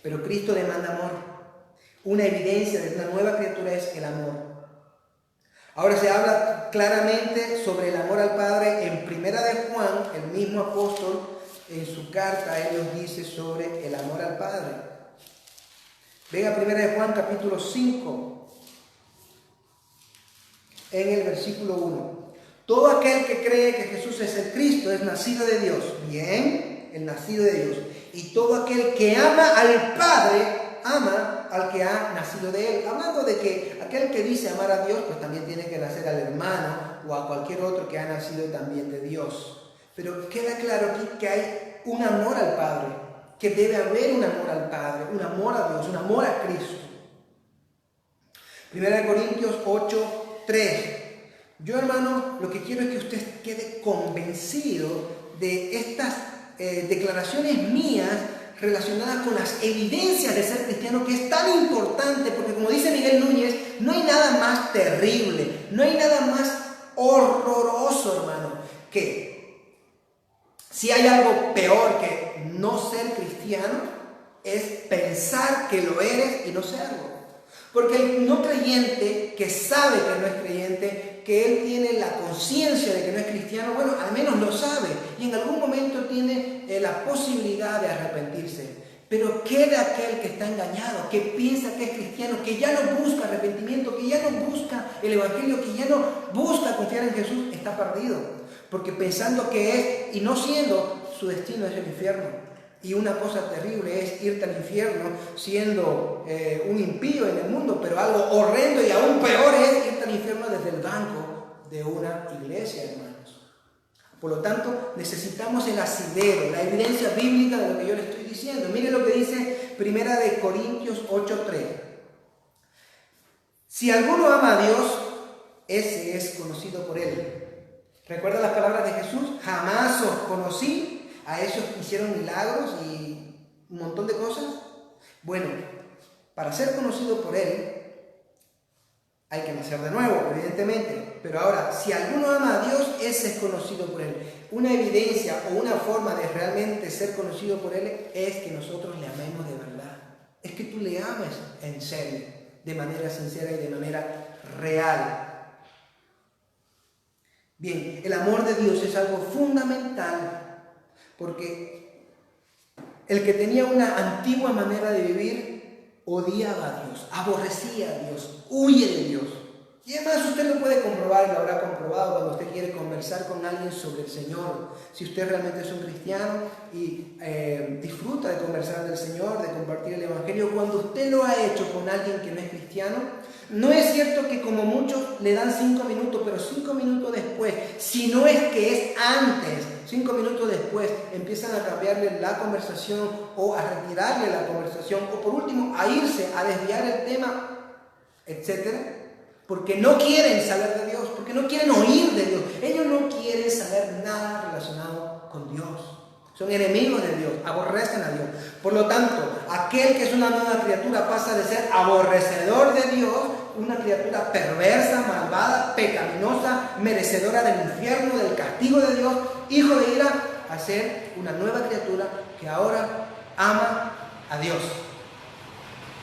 Pero Cristo demanda amor. Una evidencia de una nueva criatura es el amor. Ahora se habla claramente sobre el amor al Padre en Primera de Juan. El mismo apóstol en su carta, él nos dice sobre el amor al Padre. Venga, Primera de Juan, capítulo 5, en el versículo 1. Todo aquel que cree que Jesús es el Cristo es nacido de Dios. Bien, el nacido de Dios. Y todo aquel que ama al Padre, ama al que ha nacido de Él. Hablando de que aquel que dice amar a Dios, pues también tiene que nacer al hermano o a cualquier otro que ha nacido también de Dios. Pero queda claro aquí que hay un amor al Padre, que debe haber un amor al Padre, un amor a Dios, un amor a Cristo. 1 Corintios 8, 3. Yo, hermano, lo que quiero es que usted quede convencido de estas declaraciones mías relacionadas con las evidencias de ser cristiano, que es tan importante, porque como dice Miguel Núñez, no hay nada más terrible, no hay nada más horroroso, hermano, que si hay algo peor que no ser cristiano, es pensar que lo eres y no serlo. Porque el no creyente que sabe que no es creyente, que él tiene la conciencia de que no es cristiano, bueno, al menos lo sabe y en algún momento tiene la posibilidad de arrepentirse. Pero queda aquel que está engañado, que piensa que es cristiano, que ya no busca arrepentimiento, que ya no busca el evangelio, que ya no busca confiar en Jesús, está perdido. Porque pensando que es y no siendo, su destino es el infierno. Y una cosa terrible es irte al infierno siendo un impío en el mundo, pero algo horrendo y aún peor es irte al infierno desde el banco de una iglesia, hermanos. Por lo tanto, necesitamos el asidero, la evidencia bíblica de lo que yo le estoy diciendo. Mire lo que dice 1 Corintios 8:3. Si alguno ama a Dios, ese es conocido por Él. ¿Recuerda las palabras de Jesús? Jamás os conocí a esos que hicieron milagros y un montón de cosas. Bueno, para ser conocido por Él, hay que nacer de nuevo, evidentemente. Pero ahora, si alguno ama a Dios, ese es conocido por Él. Una evidencia o una forma de realmente ser conocido por Él es que nosotros le amemos de verdad. Es que tú le ames en serio, de manera sincera y de manera real. Bien, el amor de Dios es algo fundamental. Porque el que tenía una antigua manera de vivir odiaba a Dios, aborrecía a Dios, huye de Dios. Y además usted lo puede comprobar y lo habrá comprobado cuando usted quiere conversar con alguien sobre el Señor. Si usted realmente es un cristiano y disfruta de conversar del Señor, de compartir el Evangelio, cuando usted lo ha hecho con alguien que no es cristiano, no es cierto que como muchos le dan 5 minutos, pero 5 minutos después, si no es que es antes, 5 minutos después, empiezan a cambiarle la conversación o a retirarle la conversación o por último a irse, a desviar el tema, etcétera. Porque no quieren saber de Dios, porque no quieren oír de Dios. Ellos no quieren saber nada relacionado con Dios. Son enemigos de Dios, aborrecen a Dios. Por lo tanto, aquel que es una nueva criatura pasa de ser aborrecedor de Dios, una criatura perversa, malvada, pecaminosa, merecedora del infierno, del castigo de Dios, hijo de ira, a ser una nueva criatura que ahora ama a Dios,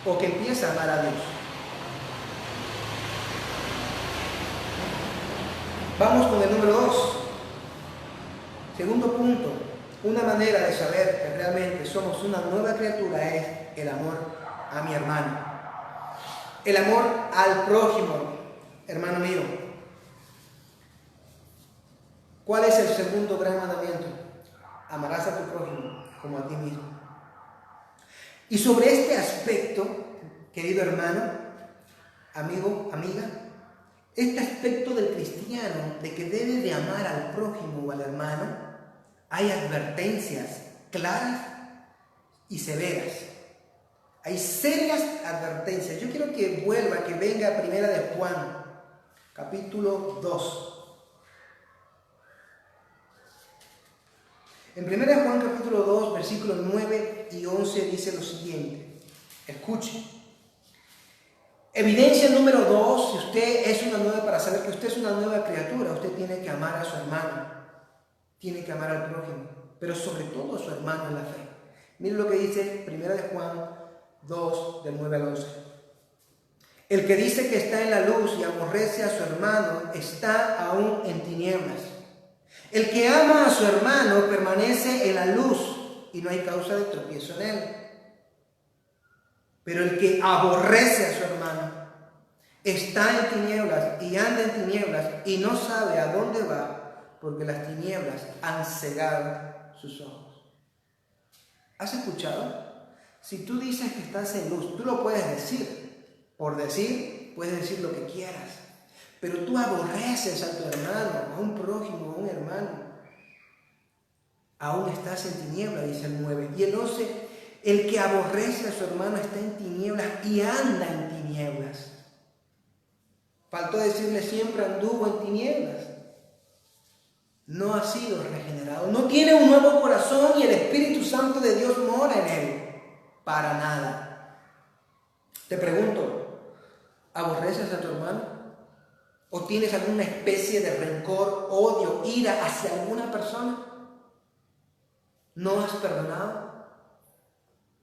o que empieza a amar a Dios. Vamos con el número 2. Segundo punto, una manera de saber que realmente somos una nueva criatura es el amor a mi hermano. El amor al prójimo, hermano mío. ¿Cuál es el segundo gran mandamiento? Amarás a tu prójimo como a ti mismo. Y sobre este aspecto, querido hermano, amigo, amiga, este aspecto del cristiano de que debe de amar al prójimo o al hermano, hay advertencias claras y severas. Hay serias advertencias. Yo quiero que vuelva, que venga a Primera de Juan, capítulo 2. En Primera de Juan, capítulo 2, versículos 9 y 11 dice lo siguiente. Escuche. Evidencia número 2, si usted es una nueva, para saber que usted es una nueva criatura, usted tiene que amar a su hermano, tiene que amar al prójimo, pero sobre todo a su hermano en la fe. Mire lo que dice 1 de Juan 2, del 9 al 11. El que dice que está en la luz y aborrece a su hermano, está aún en tinieblas. El que ama a su hermano permanece en la luz y no hay causa de tropiezo en él. Pero el que aborrece a su hermano está en tinieblas y anda en tinieblas y no sabe a dónde va, porque las tinieblas han cegado sus ojos. ¿Has escuchado? Si tú dices que estás en luz, tú lo puedes decir. Por decir, puedes decir lo que quieras. Pero tú aborreces a tu hermano, a un prójimo, a un hermano. Aún estás en tinieblas, dice el 9. Y el 11, el que aborrece a su hermano está en tinieblas y anda en tinieblas. Faltó decirle siempre anduvo en tinieblas. No ha sido regenerado. No tiene un nuevo corazón y el Espíritu Santo de Dios mora en él. Para nada. Te pregunto, ¿aborreces a tu hermano? ¿O tienes alguna especie de rencor, odio, ira hacia alguna persona? ¿No has perdonado?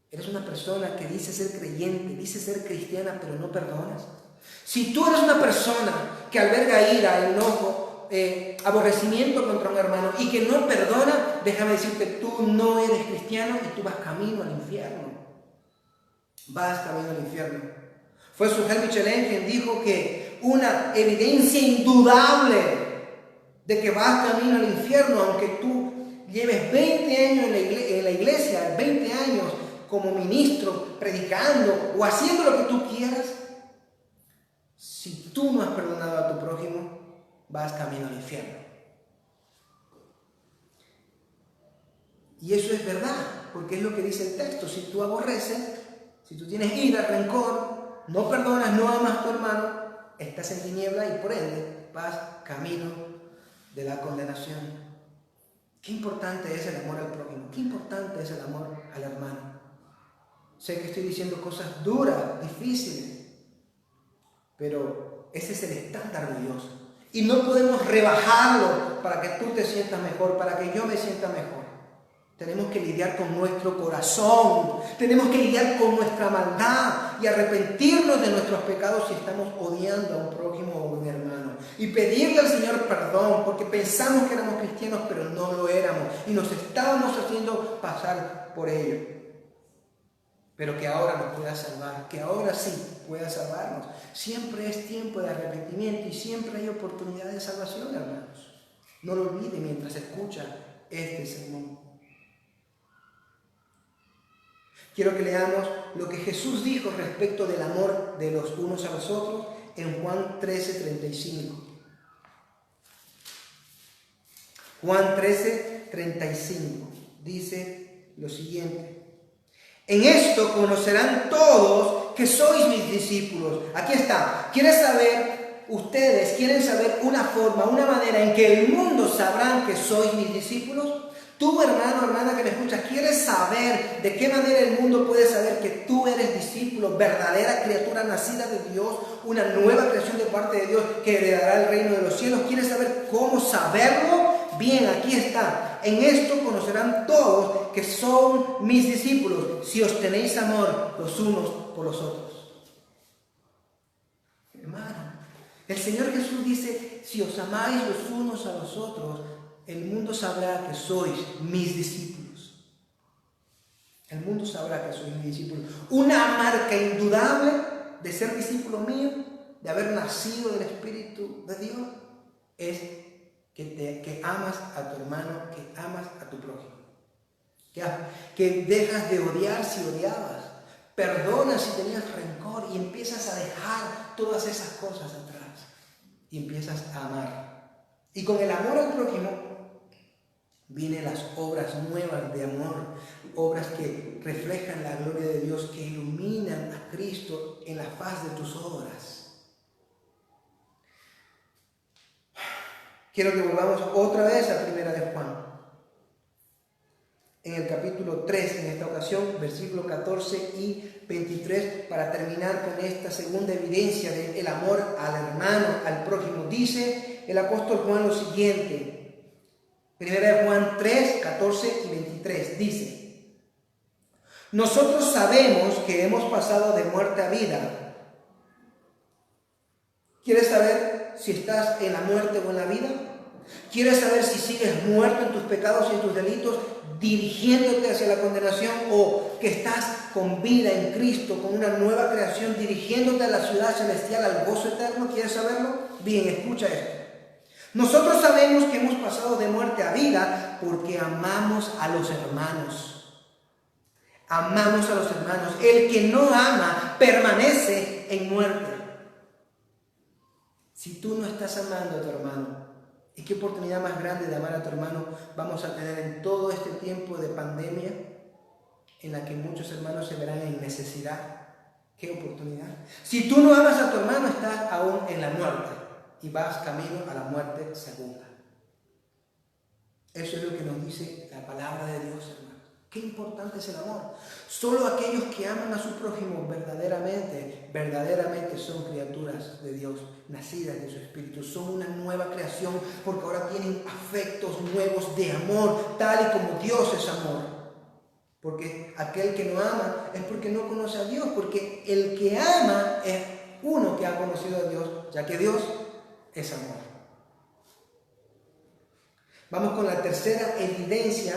Eres una persona que dice ser creyente, dice ser cristiana, pero no perdonas. Si tú eres una persona que alberga ira, enojo, aborrecimiento contra un hermano y que no perdona, déjame decirte, tú no eres cristiano y tú vas camino al infierno. Vas camino al infierno. Fue Sir Michelin quien dijo que una evidencia indudable de que vas camino al infierno, aunque tú lleves 20 años en la iglesia, 20 años como ministro, predicando o haciendo lo que tú quieras, si tú no has perdonado a tu prójimo, vas camino al infierno. Y eso es verdad, porque es lo que dice el texto. Si tú aborreces, si tú tienes ira, rencor, no perdonas, no amas a tu hermano, estás en tiniebla y por ende vas camino de la condenación. Qué importante es el amor al prójimo, qué importante es el amor al hermano. Sé que estoy diciendo cosas duras, difíciles, pero ese es el estándar de Dios. Y no podemos rebajarlo para que tú te sientas mejor, para que yo me sienta mejor. Tenemos que lidiar con nuestro corazón, tenemos que lidiar con nuestra maldad y arrepentirnos de nuestros pecados si estamos odiando a un prójimo o a un hermano. Y pedirle al Señor perdón porque pensamos que éramos cristianos pero no lo éramos y nos estábamos haciendo pasar por ello. Pero que ahora nos pueda salvar, que ahora sí pueda salvarnos. Siempre es tiempo de arrepentimiento y siempre hay oportunidad de salvación, hermanos. No lo olvide mientras escucha este sermón. Quiero que leamos lo que Jesús dijo respecto del amor de los unos a los otros en Juan 13:35. Juan 13:35 dice lo siguiente. En esto conocerán todos que sois mis discípulos. Aquí está. Ustedes quieren saber una forma, una manera en que el mundo sabrán que sois mis discípulos? Tú, hermano, hermana que me escuchas, quieres saber de qué manera el mundo puede saber que tú eres discípulo, verdadera criatura nacida de Dios, una nueva creación de parte de Dios que heredará el reino de los cielos. ¿Quieres saber cómo saberlo? Bien, aquí está. En esto conocerán todos que son mis discípulos, si os tenéis amor los unos por los otros. Hermano, el Señor Jesús dice, si os amáis los unos a los otros, el mundo sabrá que sois mis discípulos. El mundo sabrá que sois mis discípulos. Una marca indudable de ser discípulo mío, de haber nacido del Espíritu de Dios, es que amas a tu hermano, que amas a tu prójimo. Que dejas de odiar si odiabas, perdonas si tenías rencor y empiezas a dejar todas esas cosas atrás y empiezas a amar. Y con el amor al prójimo vienen las obras nuevas de amor, obras que reflejan la gloria de Dios, que iluminan a Cristo en la faz de tus obras. Quiero que volvamos otra vez a Primera de Juan, en el capítulo 3, en esta ocasión, versículos 14 y 23, para terminar con esta segunda evidencia del amor al hermano, al prójimo. Dice el apóstol Juan lo siguiente. Primera de Juan 3, 14 y 23 dice: nosotros sabemos que hemos pasado de muerte a vida. ¿Quieres saber si estás en la muerte o en la vida? ¿Quieres saber si sigues muerto en tus pecados y en tus delitos, dirigiéndote hacia la condenación, o que estás con vida en Cristo, con una nueva creación, dirigiéndote a la ciudad celestial, al gozo eterno? ¿Quieres saberlo? Bien, escucha esto. Nosotros sabemos que hemos pasado de muerte a vida porque amamos a los hermanos. Amamos a los hermanos. El que no ama permanece en muerte. Si tú no estás amando a tu hermano, ¿y qué oportunidad más grande de amar a tu hermano vamos a tener en todo este tiempo de pandemia en la que muchos hermanos se verán en necesidad? ¿Qué oportunidad? Si tú no amas a tu hermano, estás aún en la muerte. Y vas camino a la muerte segunda. Eso es lo que nos dice la palabra de Dios, hermano. Qué importante es el amor. Solo aquellos que aman a su prójimo verdaderamente son criaturas de Dios, nacidas de su Espíritu. Son una nueva creación porque ahora tienen afectos nuevos de amor, tal y como Dios es amor. Porque aquel que no ama es porque no conoce a Dios, porque el que ama es uno que ha conocido a Dios, ya que Dios es amor. Vamos con la tercera evidencia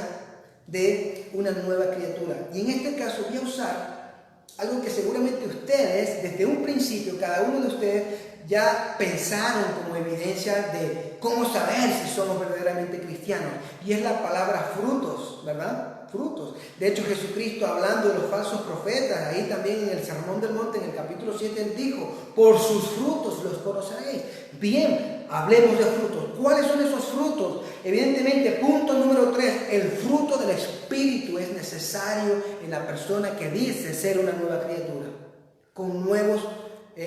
de una nueva criatura. Y en este caso voy a usar algo que seguramente ustedes, desde un principio, cada uno de ustedes ya pensaron como evidencia de cómo saber si somos verdaderamente cristianos. Y es la palabra frutos, ¿verdad? Frutos. De hecho, Jesucristo, hablando de los falsos profetas, ahí también en el Sermón del Monte, en el capítulo 7, él dijo: por sus frutos los conoceréis. Bien, hablemos de frutos. ¿Cuáles son esos frutos? Evidentemente, punto número 3, el fruto del Espíritu es necesario en la persona que dice ser una nueva criatura, con nuevos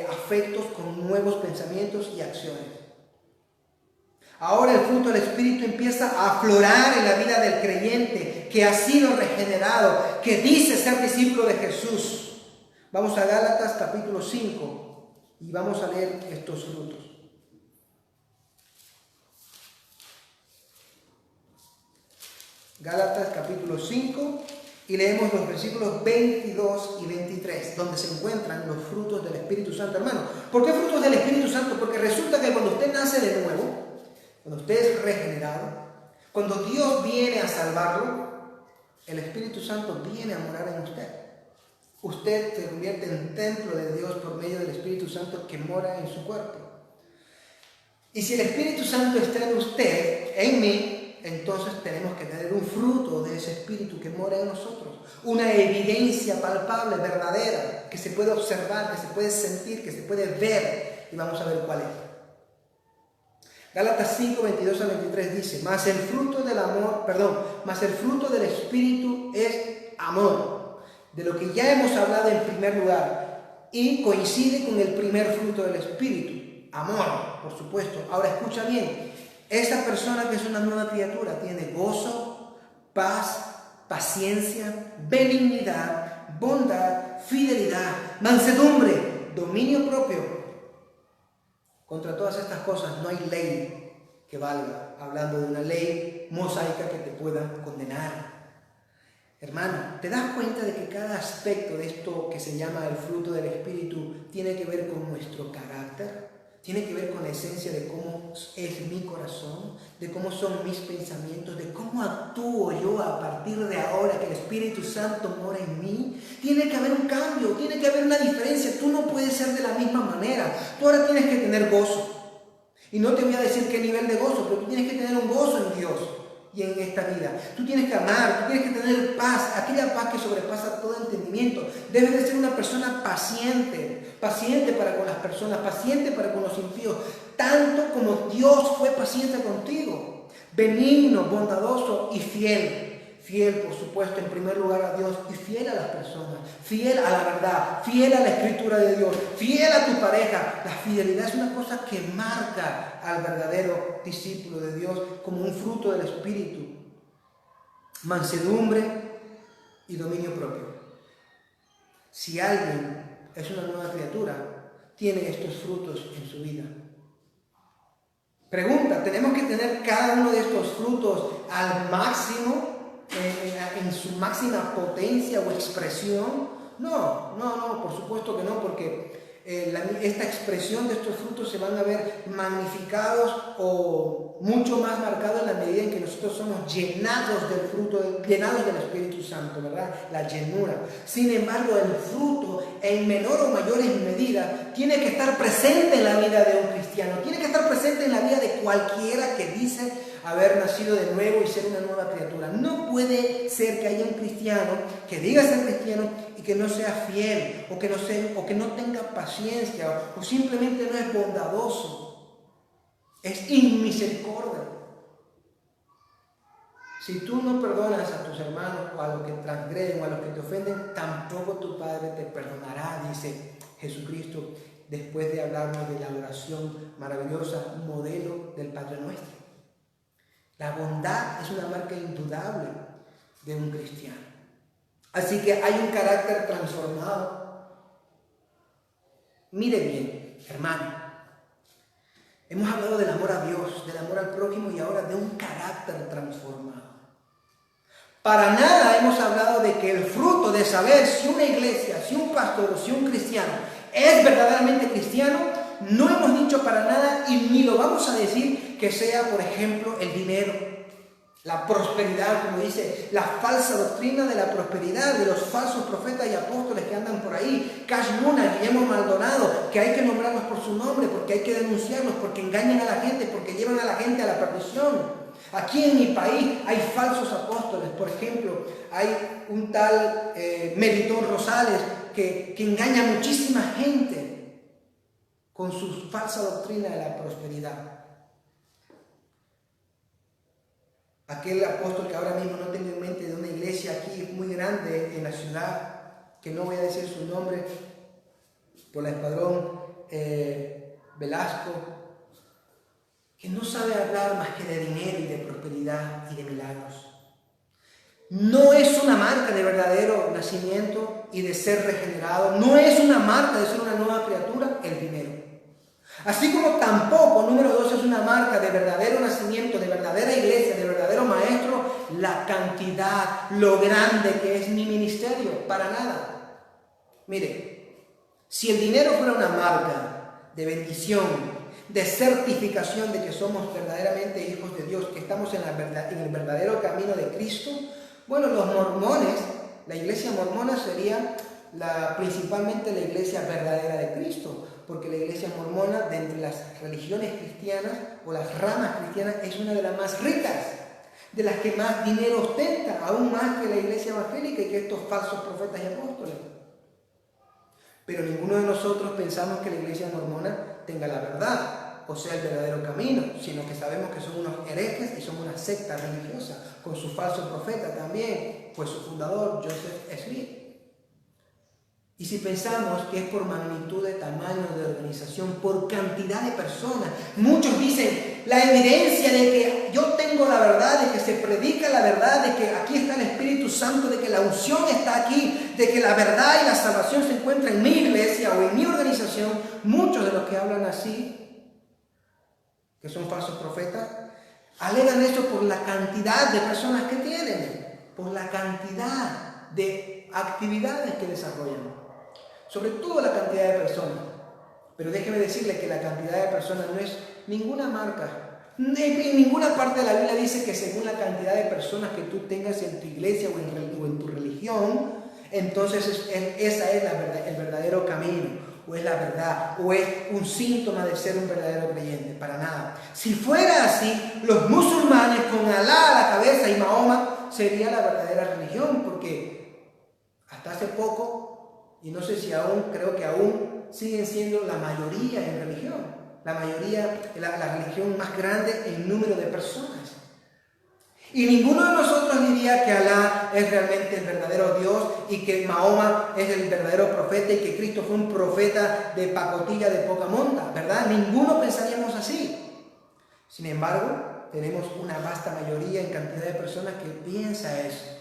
afectos, con nuevos pensamientos y acciones. Ahora el fruto del Espíritu empieza a aflorar en la vida del creyente que ha sido regenerado, que dice ser discípulo de Jesús. Vamos a Gálatas capítulo 5 y vamos a leer estos frutos. Gálatas capítulo 5 y leemos los versículos 22 y 23, donde se encuentran los frutos del Espíritu Santo, hermano. ¿Por qué frutos del Espíritu Santo? Porque resulta que cuando usted nace de nuevo, cuando usted es regenerado, cuando Dios viene a salvarlo, el Espíritu Santo viene a morar en usted. Usted se convierte en templo de Dios por medio del Espíritu Santo que mora en su cuerpo. Y si el Espíritu Santo está en usted, en mí, entonces tenemos que tener un fruto de ese Espíritu que mora en nosotros. Una evidencia palpable, verdadera, que se puede observar, que se puede sentir, que se puede ver. Y vamos a ver cuál es. Gálatas 5, 22 a 23 dice: mas el fruto del Espíritu es amor, de lo que ya hemos hablado en primer lugar, y coincide con el primer fruto del Espíritu, amor, por supuesto. Ahora escucha bien, esta persona que es una nueva criatura tiene gozo, paz, paciencia, benignidad, bondad, fidelidad, mansedumbre, dominio propio. Contra todas estas cosas no hay ley que valga, hablando de una ley mosaica que te pueda condenar. Hermano, ¿te das cuenta de que cada aspecto de esto que se llama el fruto del Espíritu tiene que ver con nuestro carácter? Tiene que ver con la esencia de cómo es mi corazón, de cómo son mis pensamientos, de cómo actúo yo a partir de ahora que el Espíritu Santo mora en mí. Tiene que haber un cambio, tiene que haber una diferencia. Tú no puedes ser de la misma manera. Tú ahora tienes que tener gozo. Y no te voy a decir qué nivel de gozo, pero tú tienes que tener un gozo en Dios y en esta vida. Tú tienes que amar, tú tienes que tener paz, aquella paz que sobrepasa todo entendimiento. Debes de ser una persona paciente, paciente para con las personas, paciente para con los impíos, tanto como Dios fue paciente contigo. Benigno, bondadoso y fiel. Fiel, por supuesto, en primer lugar a Dios y fiel a las personas, fiel a la verdad, fiel a la escritura de Dios, fiel a tu pareja. La fidelidad es una cosa que marca al verdadero discípulo de Dios como un fruto del Espíritu. Mansedumbre y dominio propio. Si alguien es una nueva criatura, tiene estos frutos en su vida. Pregunta, ¿tenemos que tener cada uno de estos frutos al máximo? En su máxima potencia o expresión? No, por supuesto que no, porque esta expresión de estos frutos se van a ver magnificados o mucho más marcados en la medida en que nosotros somos llenados del fruto, llenados del Espíritu Santo, ¿verdad? La llenura. Sin embargo, el fruto, en menor o mayor medida, tiene que estar presente en la vida de un cristiano, tiene que estar presente en la vida de cualquiera que dice haber nacido de nuevo y ser una nueva criatura. No puede ser que haya un cristiano que diga ser cristiano y que no sea fiel, o que no tenga paciencia, o simplemente no es bondadoso, es inmisericordia. Si tú no perdonas a tus hermanos o a los que transgreden o a los que te ofenden, tampoco tu Padre te perdonará, dice Jesucristo, después de hablarnos de la oración maravillosa, modelo del Padre Nuestro. La bondad es una marca indudable de un cristiano. Así que hay un carácter transformado. Mire bien, hermano. Hemos hablado del amor a Dios, del amor al prójimo y ahora de un carácter transformado. Para nada hemos hablado de que el fruto de saber si una iglesia, si un pastor o si un cristiano es verdaderamente cristiano, no hemos dicho para nada y ni lo vamos a decir que sea, por ejemplo, el dinero, la prosperidad, como dice, la falsa doctrina de la prosperidad, de los falsos profetas y apóstoles que andan por ahí, Cash Luna, Guillermo Maldonado, que hay que nombrarlos por su nombre, porque hay que denunciarlos, porque engañan a la gente, porque llevan a la gente a la perdición. Aquí en mi país hay falsos apóstoles, por ejemplo, hay un tal Melitón Rosales que engaña a muchísima gente con su falsa doctrina de la prosperidad. Aquel apóstol que ahora mismo no tengo en mente, de una iglesia aquí muy grande en la ciudad, que no voy a decir su nombre, por la Escuadrón Velasco, que no sabe hablar más que de dinero y de prosperidad y de milagros. No es una marca de verdadero nacimiento y de ser regenerado, no es una marca de ser una nueva criatura el dinero. Así como tampoco, número 2, es una marca de verdadero nacimiento, de verdadera iglesia, de verdadero maestro, la cantidad, lo grande que es mi ministerio, para nada. Mire, si el dinero fuera una marca de bendición, de certificación de que somos verdaderamente hijos de Dios, que estamos en el verdadero camino de Cristo, bueno, los mormones, la iglesia mormona sería principalmente la iglesia verdadera de Cristo, porque la iglesia mormona, de entre las religiones cristianas o las ramas cristianas, es una de las más ricas, de las que más dinero ostenta, aún más que la iglesia evangélica y que estos falsos profetas y apóstoles. Pero ninguno de nosotros pensamos que la iglesia mormona tenga la verdad, o sea, el verdadero camino, sino que sabemos que son unos herejes y son una secta religiosa, con su falso profeta también, pues su fundador, Joseph Smith. Y si pensamos que es por magnitud de tamaño de organización, por cantidad de personas, muchos dicen la evidencia de que yo tengo la verdad, de que se predica la verdad, de que aquí está el Espíritu Santo, de que la unción está aquí, de que la verdad y la salvación se encuentran en mi iglesia o en mi organización. Muchos de los que hablan así, que son falsos profetas, alegan eso por la cantidad de personas que tienen, por la cantidad de actividades que desarrollan. Sobre todo la cantidad de personas. Pero déjeme decirle que la cantidad de personas no es ninguna marca. En ninguna parte de la Biblia dice que según la cantidad de personas que tú tengas en tu iglesia o en tu religión, entonces esa es el verdadero camino, o es la verdad, o es un síntoma de ser un verdadero creyente. Para nada. Si fuera así, los musulmanes con Alá a la cabeza y Mahoma sería la verdadera religión, porque hasta hace poco, y no sé si aún, creo que aún siguen siendo la mayoría en religión. La mayoría, la religión más grande en número de personas. Y ninguno de nosotros diría que Alá es realmente el verdadero Dios y que Mahoma es el verdadero profeta y que Cristo fue un profeta de pacotilla de poca monta, ¿verdad? Ninguno pensaríamos así. Sin embargo, tenemos una vasta mayoría en cantidad de personas que piensa eso.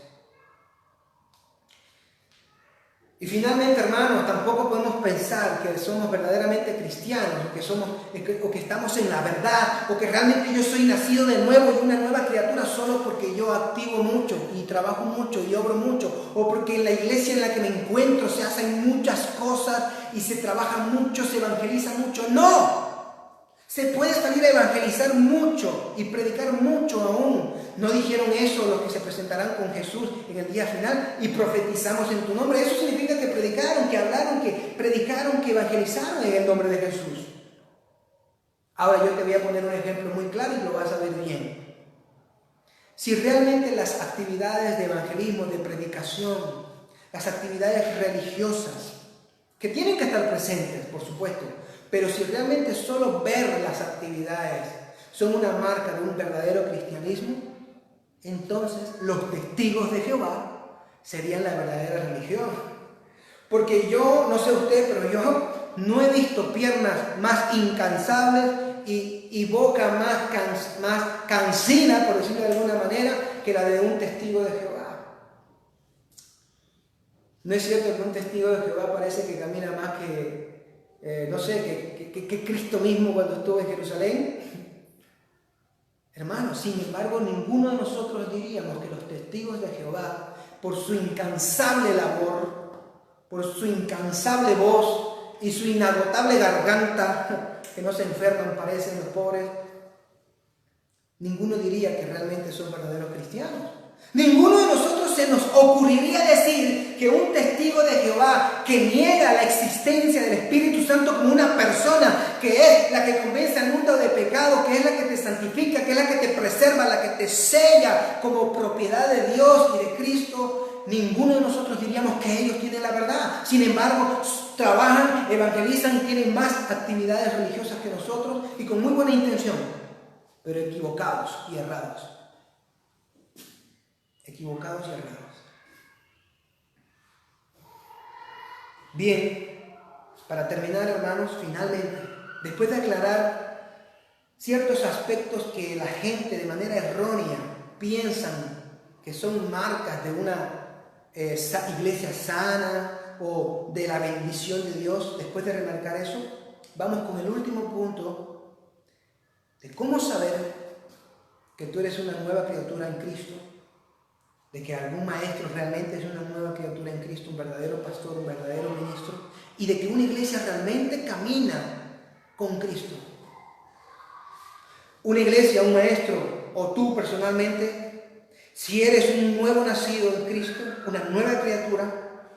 Y finalmente, hermanos, tampoco podemos pensar que somos verdaderamente cristianos, o que estamos en la verdad, o que realmente yo soy nacido de nuevo y una nueva criatura solo porque yo activo mucho y trabajo mucho y obro mucho, o porque en la iglesia en la que me encuentro se hacen muchas cosas y se trabaja mucho, se evangeliza mucho. ¡No! Se puede salir a evangelizar mucho y predicar mucho aún. ¿No dijeron eso los que se presentarán con Jesús en el día final? Y profetizamos en tu nombre. Eso significa que predicaron, que hablaron, que predicaron, que evangelizaron en el nombre de Jesús. Ahora yo te voy a poner un ejemplo muy claro y lo vas a ver bien. Si realmente las actividades de evangelismo, de predicación, las actividades religiosas, que tienen que estar presentes, por supuesto, pero si realmente solo ver las actividades son una marca de un verdadero cristianismo, entonces los testigos de Jehová serían la verdadera religión. Porque yo, no sé usted, pero yo no he visto piernas más incansables y boca más cansina, por decirlo de alguna manera, que la de un testigo de Jehová. ¿No es cierto que un testigo de Jehová parece que camina más que que Cristo mismo cuando estuvo en Jerusalén? Hermanos, sin embargo, ninguno de nosotros diríamos que los testigos de Jehová, por su incansable labor, por su incansable voz y su inagotable garganta, que no se enferman, parecen los pobres, ninguno diría que realmente son verdaderos cristianos. Ninguno de nosotros se nos ocurriría decir que un testigo de Jehová que niega la existencia del Espíritu Santo como una persona que es la que convence al mundo de pecado, que es la que te santifica, que es la que te preserva, la que te sella como propiedad de Dios y de Cristo, ninguno de nosotros diríamos que ellos tienen la verdad. Sin embargo, trabajan, evangelizan y tienen más actividades religiosas que nosotros y con muy buena intención, pero equivocados y errados. Equivocados y errados. Bien, para terminar, hermanos, finalmente, después de aclarar ciertos aspectos que la gente de manera errónea piensan que son marcas de una iglesia sana o de la bendición de Dios, después de remarcar eso, vamos con el último punto de cómo saber que tú eres una nueva criatura en Cristo, de que algún maestro realmente es una nueva criatura en Cristo, un verdadero pastor, un verdadero ministro, y de que una iglesia realmente camina con Cristo. Una iglesia, un maestro, o tú personalmente, si eres un nuevo nacido en Cristo, una nueva criatura,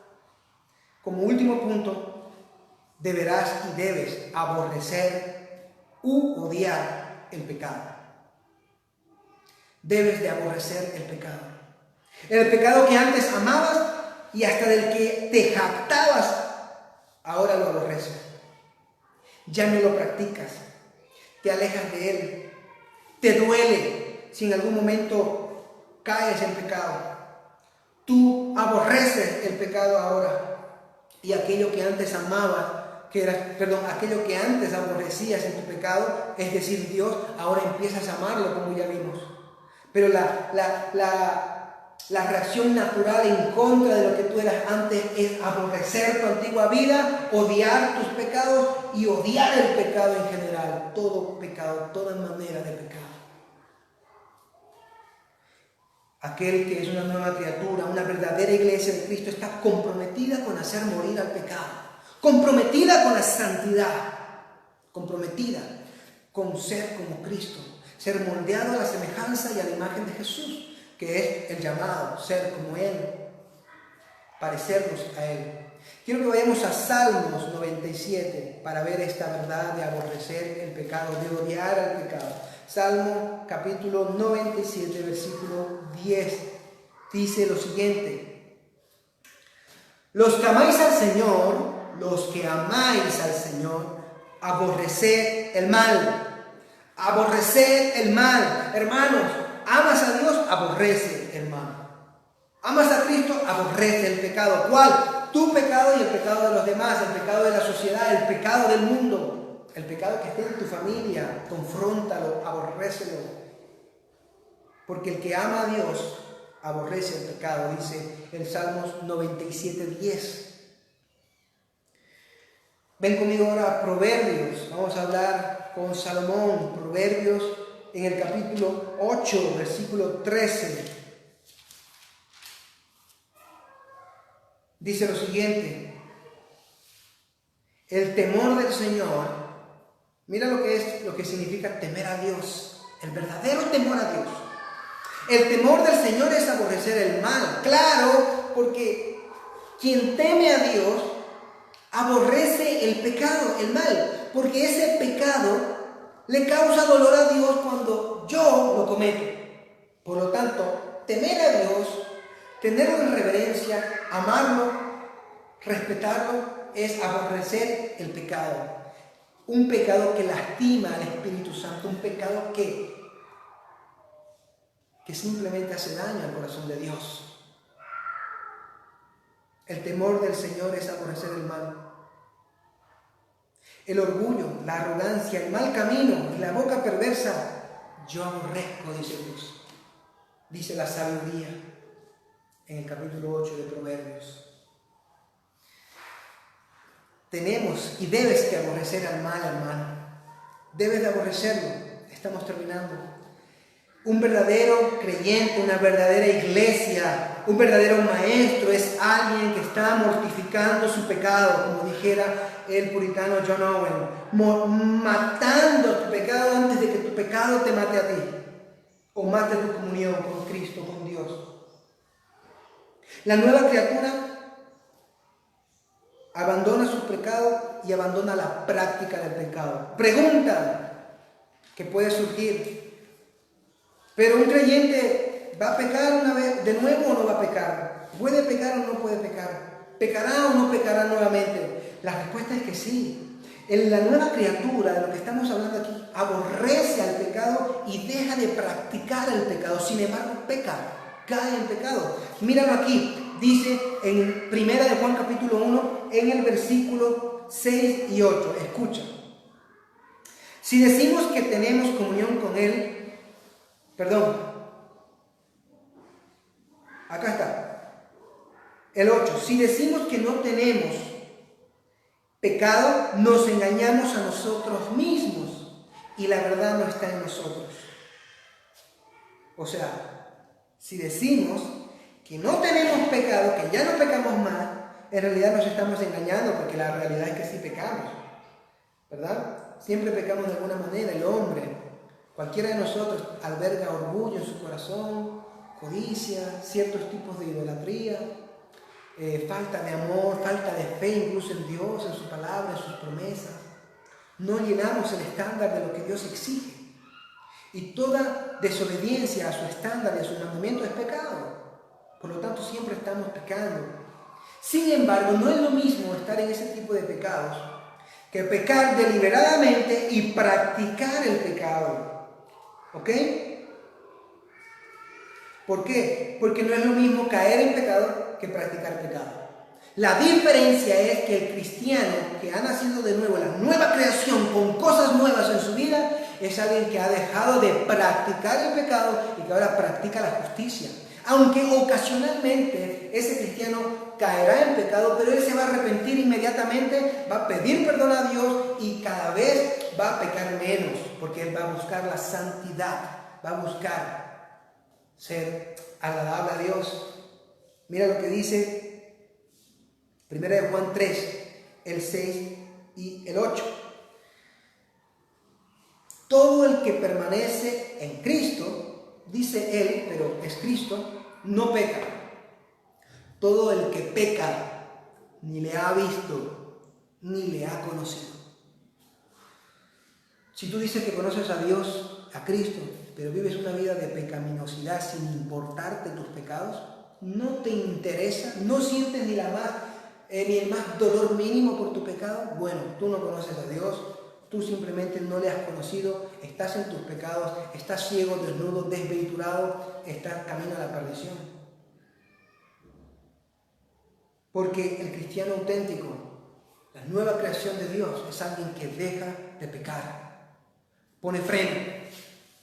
como último punto, deberás y debes aborrecer u odiar el pecado. Debes de aborrecer el pecado. El pecado que antes amabas y hasta del que te jactabas, ahora lo aborreces. Ya no lo practicas, te alejas de él, te duele si en algún momento caes en pecado. Tú aborreces el pecado ahora. y aquello que antes amabas, aquello que antes aborrecías en tu pecado, es decir, Dios, ahora empiezas a amarlo, como ya vimos. Pero la reacción natural en contra de lo que tú eras antes es aborrecer tu antigua vida, odiar tus pecados y odiar el pecado en general, todo pecado, toda manera de pecado. Aquel que es una nueva criatura, una verdadera iglesia de Cristo, está comprometida con hacer morir al pecado, comprometida con la santidad, comprometida con ser como Cristo, ser moldeado a la semejanza y a la imagen de Jesús, que es el llamado, ser como Él, parecernos a Él. Quiero que vayamos a Salmos 97 para ver esta verdad de aborrecer el pecado, de odiar al pecado. Salmo capítulo 97, versículo 10, dice lo siguiente: los que amáis al Señor, aborreced el mal. Aborreced el mal. Hermanos, amas a Dios, aborrece el mal. Amas a Cristo, aborrece el pecado. ¿Cuál? Tu pecado y el pecado de los demás, el pecado de la sociedad, el pecado del mundo. El pecado que esté en tu familia, confróntalo, aborrécelo. Porque el que ama a Dios aborrece el pecado, dice el Salmos 97:10. Ven conmigo ahora a Proverbios. Vamos a hablar con Salomón. Proverbios en el capítulo 8, versículo 13. Dice lo siguiente: el temor del Señor. Mira lo que significa temer a Dios, el verdadero temor a Dios. El temor del Señor es aborrecer el mal. Claro, porque quien teme a Dios aborrece el pecado, el mal, porque ese pecado le causa dolor a Dios cuando yo lo cometo. Por lo tanto, temer a Dios, tenerlo en reverencia, amarlo, respetarlo, es aborrecer el pecado. Un pecado que lastima al Espíritu Santo, un pecado que simplemente hace daño al corazón de Dios. El temor del Señor es aborrecer el mal. El orgullo, la arrogancia, el mal camino y la boca perversa, yo aborrezco, dice Dios. Dice la sabiduría en el capítulo 8 de Proverbios. Tenemos y debes que aborrecer al mal, hermano. Debes de aborrecerlo. Estamos terminando. Un verdadero creyente, una verdadera iglesia, un verdadero maestro es alguien que está mortificando su pecado, como dijera el puritano John Owen, matando tu pecado antes de que tu pecado te mate a ti, o mate tu comunión con Cristo, con Dios. La nueva criatura abandona su pecado y abandona la práctica del pecado. Pregunta que puede surgir: ¿pero un creyente va a pecar una vez de nuevo o no va a pecar? ¿Puede pecar o no puede pecar? ¿Pecará o no pecará nuevamente? La respuesta es que sí. En la nueva criatura, de lo que estamos hablando aquí, aborrece al pecado y deja de practicar el pecado. Sin embargo, peca, cae en pecado. Míralo aquí, dice en 1 de Juan capítulo 1, en el versículo 6 y 8. Escucha. Si decimos que tenemos comunión con Él, acá está, el 8. Si decimos que no tenemos pecado, nos engañamos a nosotros mismos y la verdad no está en nosotros. O sea, si decimos que no tenemos pecado, que ya no pecamos más, en realidad nos estamos engañando, porque la realidad es que sí pecamos, ¿verdad? Siempre pecamos de alguna manera. El hombre, cualquiera de nosotros, alberga orgullo en su corazón, codicia, ciertos tipos de idolatría, falta de amor, falta de fe incluso en Dios, en su palabra, en sus promesas. No llenamos el estándar de lo que Dios exige. Y toda desobediencia a su estándar y a su mandamiento es pecado. Por lo tanto, siempre estamos pecando. Sin embargo, no es lo mismo estar en ese tipo de pecados que pecar deliberadamente y practicar el pecado. ¿Ok? ¿Por qué? Porque no es lo mismo caer en pecado que practicar pecado. La diferencia es que el cristiano que ha nacido de nuevo, la nueva creación con cosas nuevas en su vida, es alguien que ha dejado de practicar el pecado y que ahora practica la justicia. Aunque ocasionalmente ese cristiano caerá en pecado, pero él se va a arrepentir inmediatamente, va a pedir perdón a Dios y cada vez va a pecar menos, porque él va a buscar la santidad, va a buscar ser agradable a Dios. Mira lo que dice 1 Juan 3, el 6 y el 8. Todo el que permanece en Cristo, dice él, pero es Cristo, no peca. Todo el que peca ni le ha visto, ni le ha conocido. Si tú dices que conoces a Dios, a Cristo, pero vives una vida de pecaminosidad sin importarte tus pecados, no te interesa, no sientes ni el más dolor mínimo por tu pecado, bueno, tú no conoces a Dios, tú simplemente no le has conocido, estás en tus pecados, estás ciego, desnudo, desventurado, estás camino a la perdición. Porque el cristiano auténtico, la nueva creación de Dios, es alguien que deja de pecar, pone freno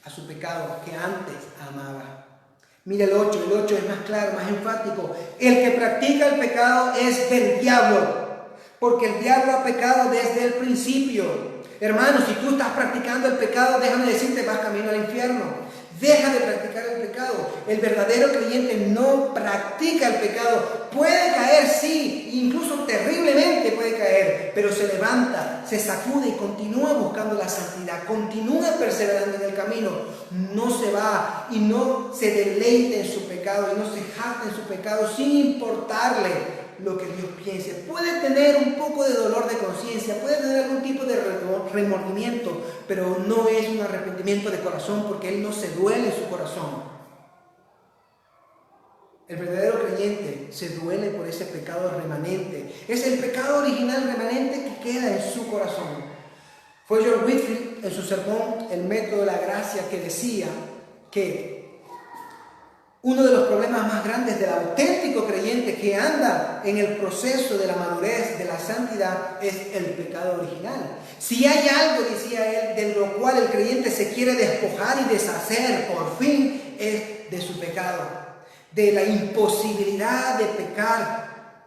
a su pecado que antes amaba. Mira el 8 es más claro, más enfático. El que practica el pecado es del diablo, porque el diablo ha pecado desde el principio. Hermano, si tú estás practicando el pecado, déjame decirte, vas camino al infierno. Deja de practicar el pecado. El verdadero creyente no practica el pecado. Puede caer, sí, incluso terriblemente puede caer, pero se levanta, se sacude y continúa buscando la santidad, continúa perseverando en el camino. No se va y no se deleita en su pecado y no se jacta en su pecado sin importarle lo que Dios piense. Puede tener un poco de dolor de conciencia, puede tener algún tipo de remordimiento, pero no es un arrepentimiento de corazón porque él no se duele en su corazón. El verdadero creyente se duele por ese pecado remanente. Es el pecado original remanente que queda en su corazón. Fue John Whitfield en su sermón El método de la gracia que decía que uno de los problemas más grandes del auténtico creyente que anda en el proceso de la madurez, de la santidad, es el pecado original. Si hay algo, decía él, de lo cual el creyente se quiere despojar y deshacer por fin, es de su pecado, de la imposibilidad de pecar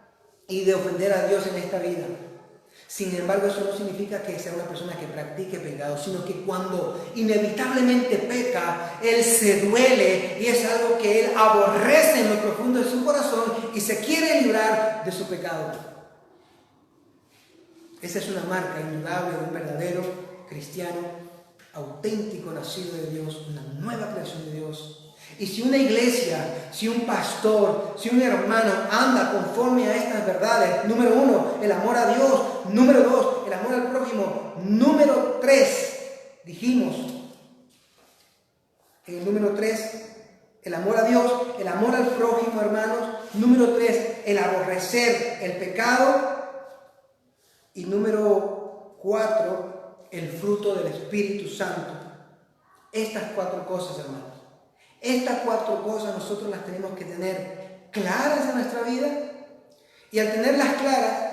y de ofender a Dios en esta vida. Sin embargo, eso no significa que sea una persona que practique pecado, sino que cuando inevitablemente peca, él se duele y es algo que él aborrece en lo profundo de su corazón y se quiere librar de su pecado. Esa es una marca indudable de un verdadero cristiano auténtico, nacido de Dios, una nueva creación de Dios. Y si una iglesia, si un pastor, si un hermano anda conforme a estas verdades, número 1, el amor a Dios, número 2, el amor al prójimo, número 3, dijimos, en el número 3, el amor a Dios, el amor al prójimo, hermanos, número 3, el aborrecer el pecado, y número 4, el fruto del Espíritu Santo. Estas 4 cosas, hermanos. Estas 4 cosas nosotros las tenemos que tener claras en nuestra vida y al tenerlas claras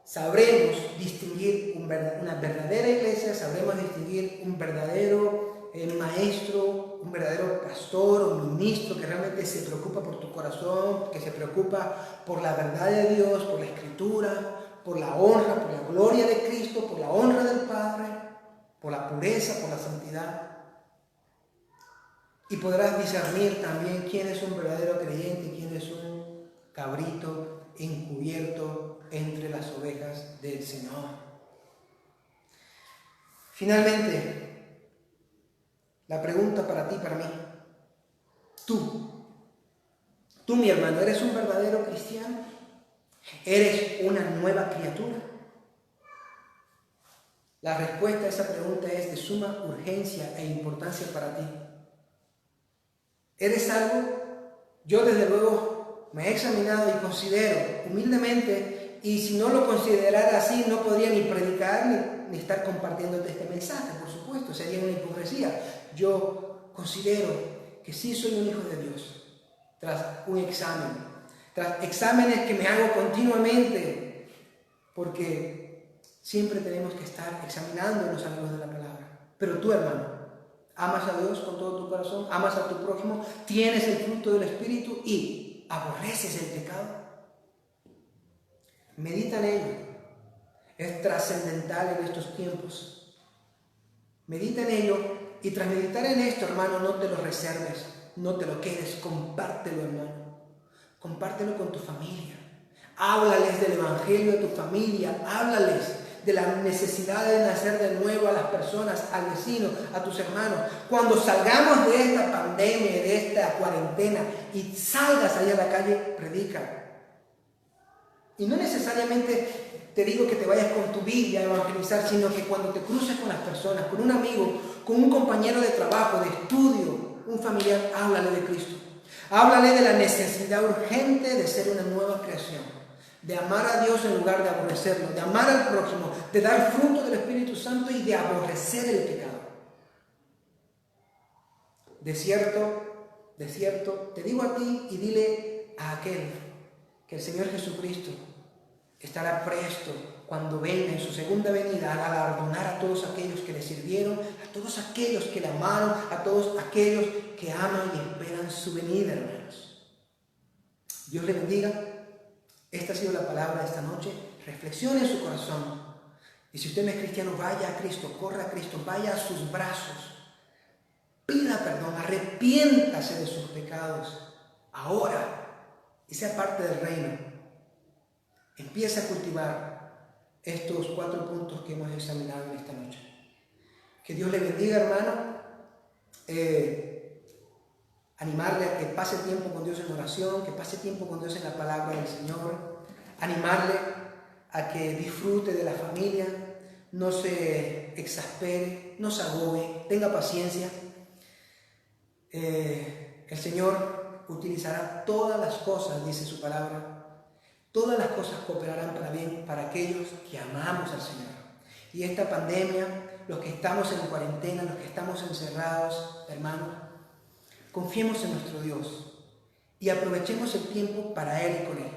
sabremos distinguir una verdadera iglesia, sabremos distinguir un verdadero maestro, un verdadero pastor o ministro que realmente se preocupa por tu corazón, que se preocupa por la verdad de Dios, por la Escritura, por la honra, por la gloria de Cristo, por la honra del Padre, por la pureza, por la santidad. Y podrás discernir también quién es un verdadero creyente y quién es un cabrito encubierto entre las ovejas del Señor. Finalmente, la pregunta para ti, para mí. Tú, mi hermano, ¿eres un verdadero cristiano? ¿Eres una nueva criatura? La respuesta a esa pregunta es de suma urgencia e importancia para ti. ¿Eres algo? Yo desde luego me he examinado y considero humildemente, y si no lo considerara así no podría ni predicar ni estar compartiéndote este mensaje, por supuesto, sería una hipocresía. Yo considero que sí soy un hijo de Dios, tras un examen, tras exámenes que me hago continuamente, porque siempre tenemos que estar examinándonos a la luz de la palabra. Pero tú, hermano, amas a Dios con todo tu corazón, amas a tu prójimo, tienes el fruto del Espíritu y aborreces el pecado. Medita en ello. Es trascendental en estos tiempos. Medita en ello y tras meditar en esto, hermano, no te lo reserves, no te lo quedes, compártelo, hermano. Compártelo con tu familia. Háblales del Evangelio a tu familia. Háblales de la necesidad de nacer de nuevo a las personas, al vecino, a tus hermanos. Cuando salgamos de esta pandemia, de esta cuarentena y salgas allá a la calle, predica. Y no necesariamente te digo que te vayas con tu Biblia a evangelizar, sino que cuando te cruces con las personas, con un amigo, con un compañero de trabajo, de estudio, un familiar, háblale de Cristo. Háblale de la necesidad urgente de ser una nueva creación, de amar a Dios en lugar de aborrecerlo, de amar al prójimo, de dar fruto del Espíritu Santo y de aborrecer el pecado. De cierto, te digo a ti y dile a aquel que el Señor Jesucristo estará presto cuando venga en su segunda venida a galardonar a todos aquellos que le sirvieron, a todos aquellos que le amaron, a todos aquellos que aman y esperan su venida, hermanos. Dios le bendiga. Esta ha sido la palabra de esta noche. Reflexione en su corazón. Y si usted no es cristiano, vaya a Cristo, corra a Cristo, vaya a sus brazos. Pida perdón, arrepiéntase de sus pecados ahora y sea parte del reino. Empieza a cultivar estos 4 puntos que hemos examinado en esta noche. Que Dios le bendiga, hermano. Animarle a que pase tiempo con Dios en oración, que pase tiempo con Dios en la palabra del Señor. Animarle a que disfrute de la familia, no se exaspere, no se agobie, tenga paciencia. El Señor utilizará todas las cosas, dice su palabra. Todas las cosas cooperarán para bien para aquellos que amamos al Señor. Y esta pandemia, los que estamos en cuarentena, los que estamos encerrados, hermanos, confiemos en nuestro Dios y aprovechemos el tiempo para Él y con Él.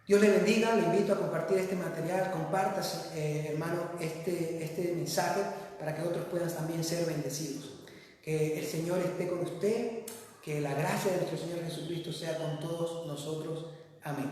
Dios le bendiga, le invito a compartir este material, compartas, hermano, este mensaje para que otros puedan también ser bendecidos. Que el Señor esté con usted. Que la gracia de nuestro Señor Jesucristo sea con todos nosotros. Amén.